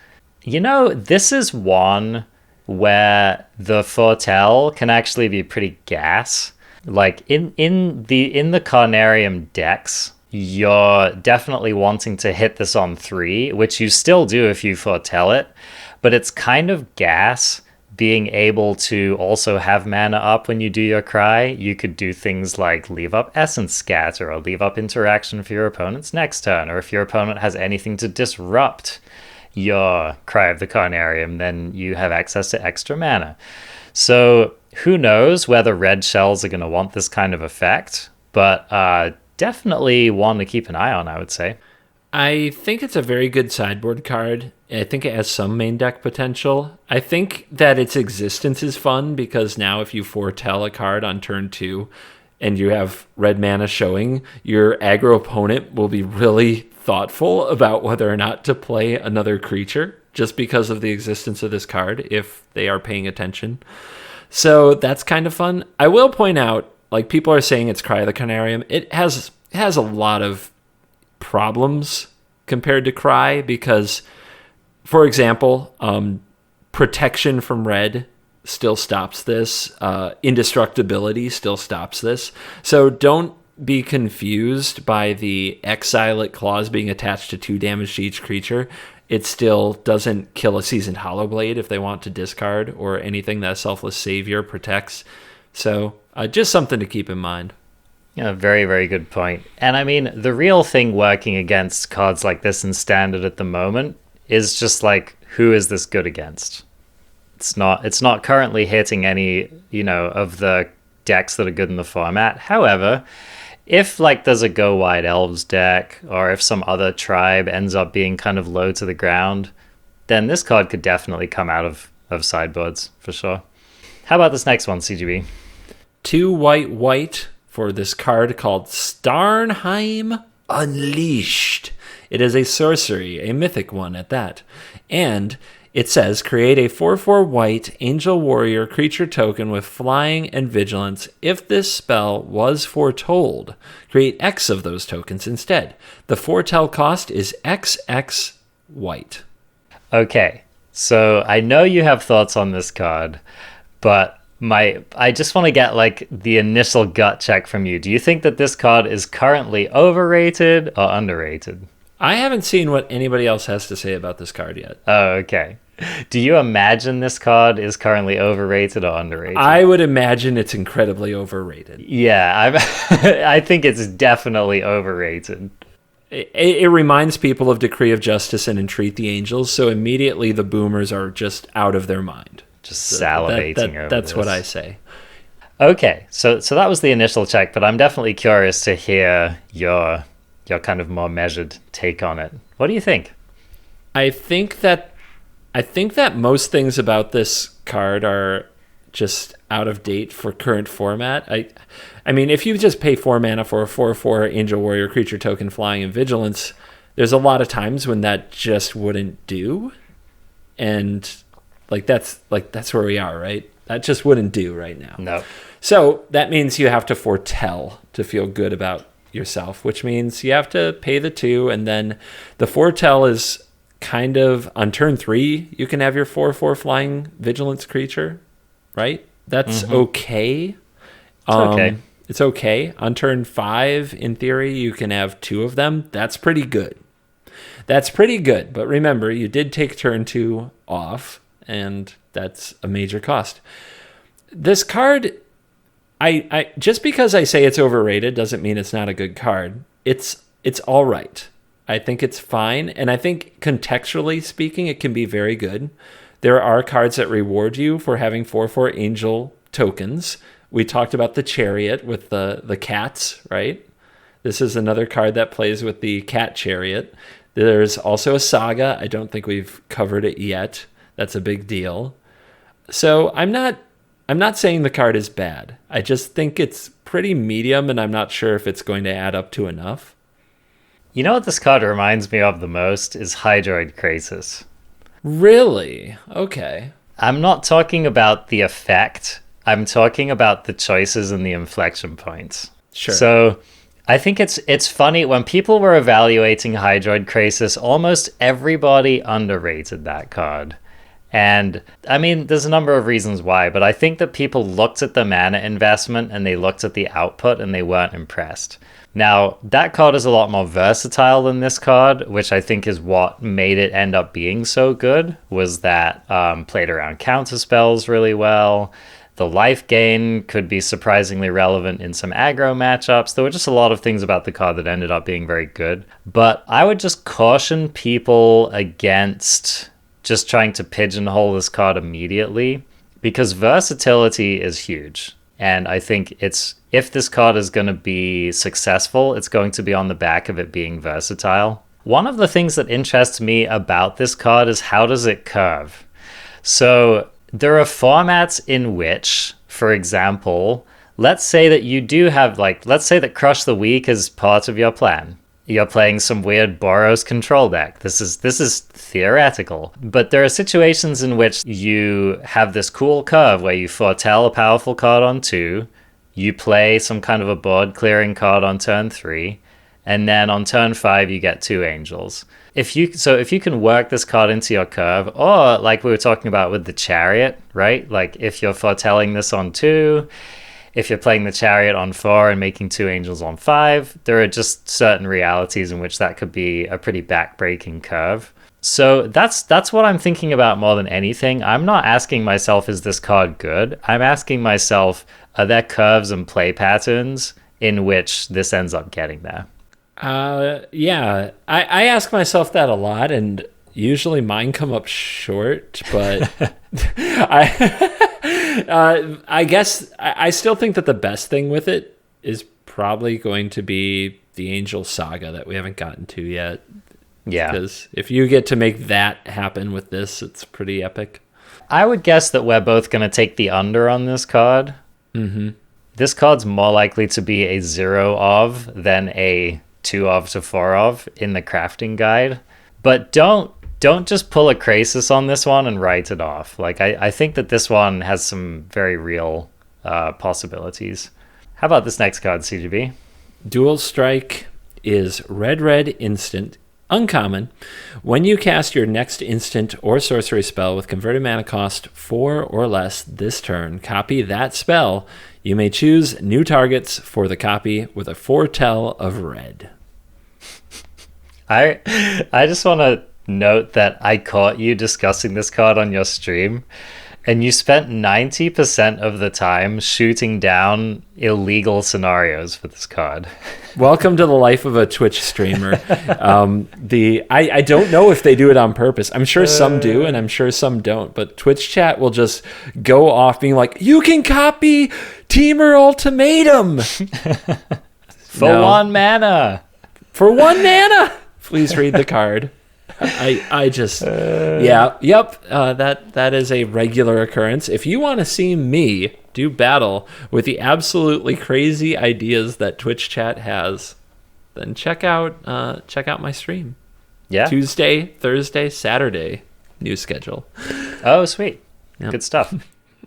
This is one where the Foretell can actually be pretty gas. Like in the Carnarium decks, you're definitely wanting to hit this on 3, which you still do if you Foretell it, but it's kind of gas being able to also have mana up when you do your Cry. You could do things like leave up Essence Scatter or leave up Interaction for your opponent's next turn, or if your opponent has anything to disrupt your Cry of the Carnarium, then you have access to extra mana. So who knows whether red shells are going to want this kind of effect, but definitely one to keep an eye on, I would say. I think it's a very good sideboard card. I think it has some main deck potential. I think that its existence is fun because now if you foretell a card on turn 2 and you have red mana showing, your aggro opponent will be really thoughtful about whether or not to play another creature just because of the existence of this card if they are paying attention. So that's kind of fun. I will point out, like, people are saying it's Cry of the Carnarium. It has a lot of problems compared to Cry because, for example, protection from red still stops this. Indestructibility still stops this. So don't be confused by the Exile It clause being attached to 2 damage to each creature. It still doesn't kill a Seasoned Hollowblade if they want to discard, or anything that a Selfless Savior protects. So just something to keep in mind. Yeah, very, very good point. And I mean, the real thing working against cards like this in Standard at the moment is just like, who is this good against? It's not currently hitting any, of the decks that are good in the format. However, if like there's a Go Wide Elves deck, or if some other tribe ends up being kind of low to the ground, then this card could definitely come out of sideboards for sure. How about this next one, CGB? 2 white for this card called Starnheim Unleashed. It is a sorcery, a mythic one at that. And it says, create a 4/4 white angel warrior creature token with flying and vigilance. If this spell was foretold, create X of those tokens instead. The foretell cost is XX white. Okay, so I know you have thoughts on this card, but I just want to get like the initial gut check from you. Do you think that this card is currently overrated or underrated? I haven't seen what anybody else has to say about this card yet. Oh, okay. Do you imagine this card is currently overrated or underrated? I would imagine it's incredibly overrated. Yeah, I think it's definitely overrated. It reminds people of Decree of Justice and Entreat the Angels, so immediately the boomers are just out of their mind. Just salivating over That's this. what I say. Okay, so that was the initial check, but I'm definitely curious to hear your kind of more measured take on it. What do you think? I think that I think that most things about this card are just out of date for current format. I mean, if you just pay 4 mana for a 4/4 Angel Warrior creature token, flying and vigilance, there's a lot of times when that just wouldn't do. And that's where we are, right? That just wouldn't do right now. No. So that means you have to foretell to feel good about yourself, which means you have to pay the 2, and then the foretell is kind of on turn 3, you can have your 4/4 flying vigilance creature, right? That's okay. It's okay. It's okay. On turn 5, in theory, you can have 2 of them. That's pretty good. But remember, you did take turn 2 off, and that's a major cost. This card, I just because I say it's overrated doesn't mean it's not a good card. It's all right. I think it's fine, and I think contextually speaking, it can be very good. There are cards that reward you for having 4/4 angel tokens. We talked about the Chariot with the cats, right? This is another card that plays with the cat chariot. There's also a Saga. I don't think we've covered it yet. That's a big deal. So I'm not saying the card is bad. I just think it's pretty medium, and I'm not sure if it's going to add up to enough. You know what this card reminds me of the most is Hydroid Krasis. Really? Okay. I'm not talking about the effect. I'm talking about the choices and the inflection points. Sure. So I think it's funny, when people were evaluating Hydroid Krasis, almost everybody underrated that card. And I mean, there's a number of reasons why, but I think that people looked at the mana investment and they looked at the output and they weren't impressed. Now, that card is a lot more versatile than this card, which I think is what made it end up being so good, was that played around counter spells really well. The life gain could be surprisingly relevant in some aggro matchups. There were just a lot of things about the card that ended up being very good. But I would just caution people against just trying to pigeonhole this card immediately, because versatility is huge. And I think if this card is going to be successful, it's going to be on the back of it being versatile. One of the things that interests me about this card is, how does it curve? So there are formats in which, for example, let's say that you do have, let's say that Crush the Weak is part of your plan. You're playing some weird Boros control deck. This is theoretical. But there are situations in which you have this cool curve where you foretell a powerful card on 2, you play some kind of a board clearing card on turn 3, and then on turn 5 you get 2 angels. If you can work this card into your curve, or like we were talking about with the Chariot, right? Like if you're foretelling this on 2, if you're playing the Chariot on 4 and making 2 angels on 5, there are just certain realities in which that could be a pretty backbreaking curve. So that's what I'm thinking about more than anything. I'm not asking myself, is this card good? I'm asking myself, are there curves and play patterns in which this ends up getting there? Yeah, I ask myself that a lot, and usually mine come up short, but I guess I still think that the best thing with it is probably going to be the Angel Saga that we haven't gotten to yet. Yeah. Because if you get to make that happen with this, it's pretty epic. I would guess that we're both going to take the under on this card. Mm-hmm. This card's more likely to be a 0 of than a 2 of to 4 of in the crafting guide. But don't just pull a Krasis on this one and write it off. I think that this one has some very real possibilities. How about this next card, CGB? Dual Strike is red instant, uncommon. When you cast your next instant or sorcery spell with converted mana cost 4 or less this turn, copy that spell. You may choose new targets for the copy with a foretell of red. I just want to note that I caught you discussing this card on your stream, and you spent 90% of the time shooting down illegal scenarios for this card. Welcome to the life of a Twitch streamer. I don't know if they do it on purpose. I'm sure some do, and I'm sure some don't. But Twitch chat will just go off being like, "You can copy Teamer Ultimatum for 1 mana. For 1 mana." Please read the card. I just, yeah, yep. That is a regular occurrence. If you want to see me do battle with the absolutely crazy ideas that Twitch chat has, then check out my stream. Yeah. Tuesday, Thursday, Saturday, new schedule. Oh, sweet. Yep. Good stuff.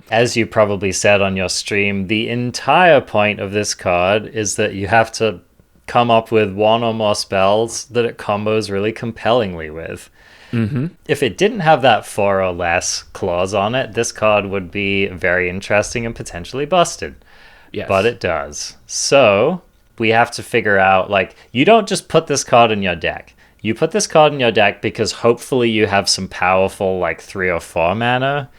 As you probably said on your stream, the entire point of this card is that you have to come up with one or more spells that it combos really compellingly with. Mm-hmm. If it didn't have that 4 or less clause on it, this card would be very interesting and potentially busted. Yes. But it does. So we have to figure out, like, you don't just put this card in your deck. You put this card in your deck because hopefully you have some powerful, like, 3 or 4 mana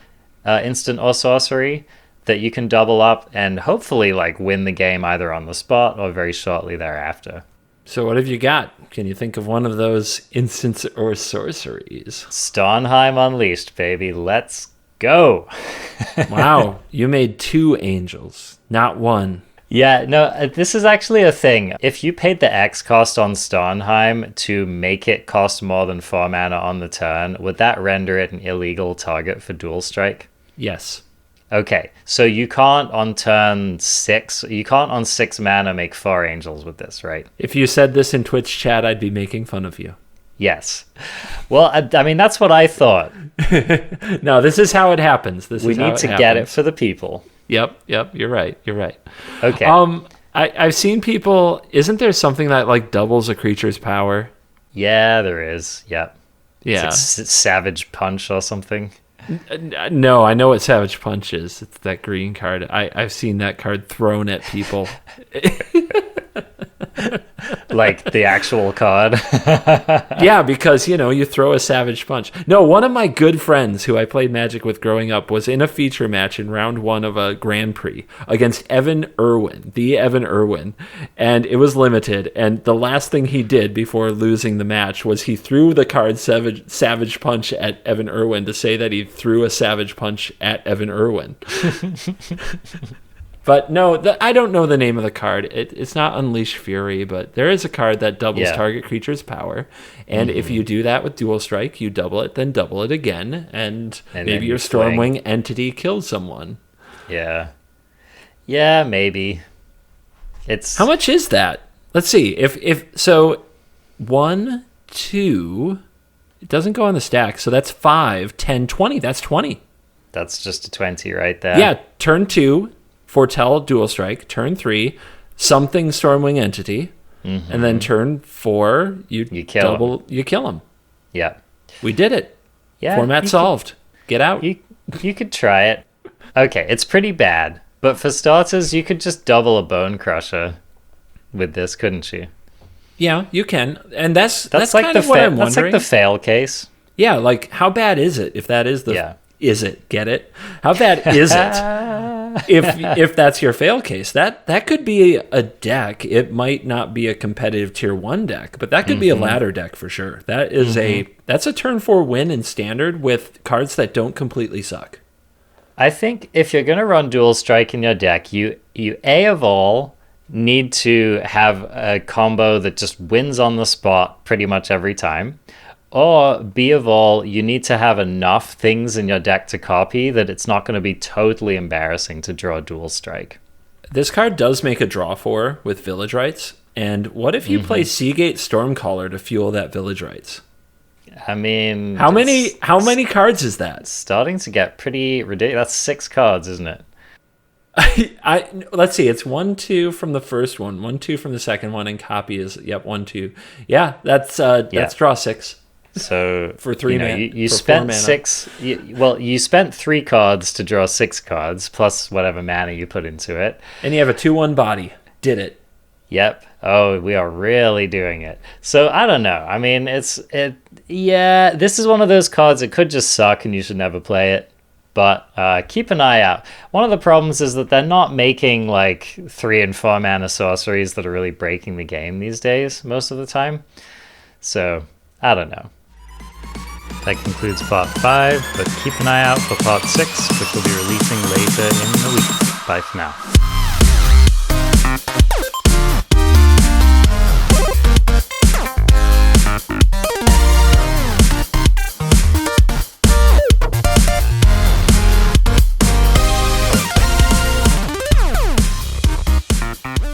instant or sorcery that you can double up and hopefully, like, win the game either on the spot or very shortly thereafter. So what have you got? Can you think of one of those instants or sorceries? Starnheim Unleashed, baby. Let's go. Wow, you made 2 angels, not 1. Yeah, no, this is actually a thing. If you paid the X cost on Starnheim to make it cost more than 4 mana on the turn, would that render it an illegal target for Dual Strike? Yes. Okay, so you can't on turn 6, you can't on 6 mana make 4 angels with this, right? If you said this in Twitch chat, I'd be making fun of you. Yes. Well, I mean, that's what I thought. No, this is how it happens. We need to get it for the people. Yep, you're right. Okay. I've seen people, isn't there something that like doubles a creature's power? Yeah, there is. Yep. Yeah. It's like Savage Punch or something. No, I know what Savage Punch is. It's that green card. I've seen that card thrown at people. Like the actual card. Yeah, because, you throw a Savage Punch. No, one of my good friends who I played Magic with growing up was in a feature match in round 1 of a Grand Prix against Evan Irwin. And it was limited. And the last thing he did before losing the match was he threw the card Savage Punch at Evan Irwin to say that he threw a Savage Punch at Evan Irwin. But no, I don't know the name of the card. It's not Unleash Fury, but there is a card that doubles target creature's power. And if you do that with Dual Strike, you double it, then double it again, and maybe your Stormwing entity kills someone. Yeah. Yeah, maybe. How much is that? Let's see. So 1, 2, it doesn't go on the stack, so that's 5, 10, 20. That's 20. That's just a 20 right there. Yeah, turn 2. Foretell Dual Strike, turn 3, something Stormwing entity, and then turn 4, you kill him. Yeah. We did it. Yeah. Format solved. Get out. You could try it. Okay, it's pretty bad, but for starters, you could just double a Bone Crusher with this, couldn't you? Yeah, you can. And that's like kind of what I'm wondering. That's like the fail case. Yeah, like how bad is it if that is the is it? Get it? How bad is it? If that's your fail case, that could be a deck. It might not be a competitive tier 1 deck, but that could be a ladder deck for sure. That is that's a turn 4 win in standard with cards that don't completely suck. I think if you're gonna run Dual Strike in your deck, you of all need to have a combo that just wins on the spot pretty much every time. Or B of all, you need to have enough things in your deck to copy that it's not going to be totally embarrassing to draw Dual Strike. This card does make a draw 4 with Village Rites. And what if you play Seagate Stormcaller to fuel that Village Rites? I mean... How many cards is that? It's starting to get pretty ridiculous. That's 6 cards, isn't it? Let's see. It's 1, 2 from the first one, 1, 2 from the second one, and copy is 1, 2. Yeah, that's draw 6. So for 3 mana, you spent 6. You spent 3 cards to draw 6 cards plus whatever mana you put into it, and you have a 2/1 body. Did it? Yep. Oh, we are really doing it. So I don't know. I mean, this is one of those cards. It could just suck, and you should never play it. But keep an eye out. One of the problems is that they're not making like 3 and 4 mana sorceries that are really breaking the game these days most of the time. So I don't know. That concludes part 5, but keep an eye out for part 6, which will be releasing later in the week. Bye for now.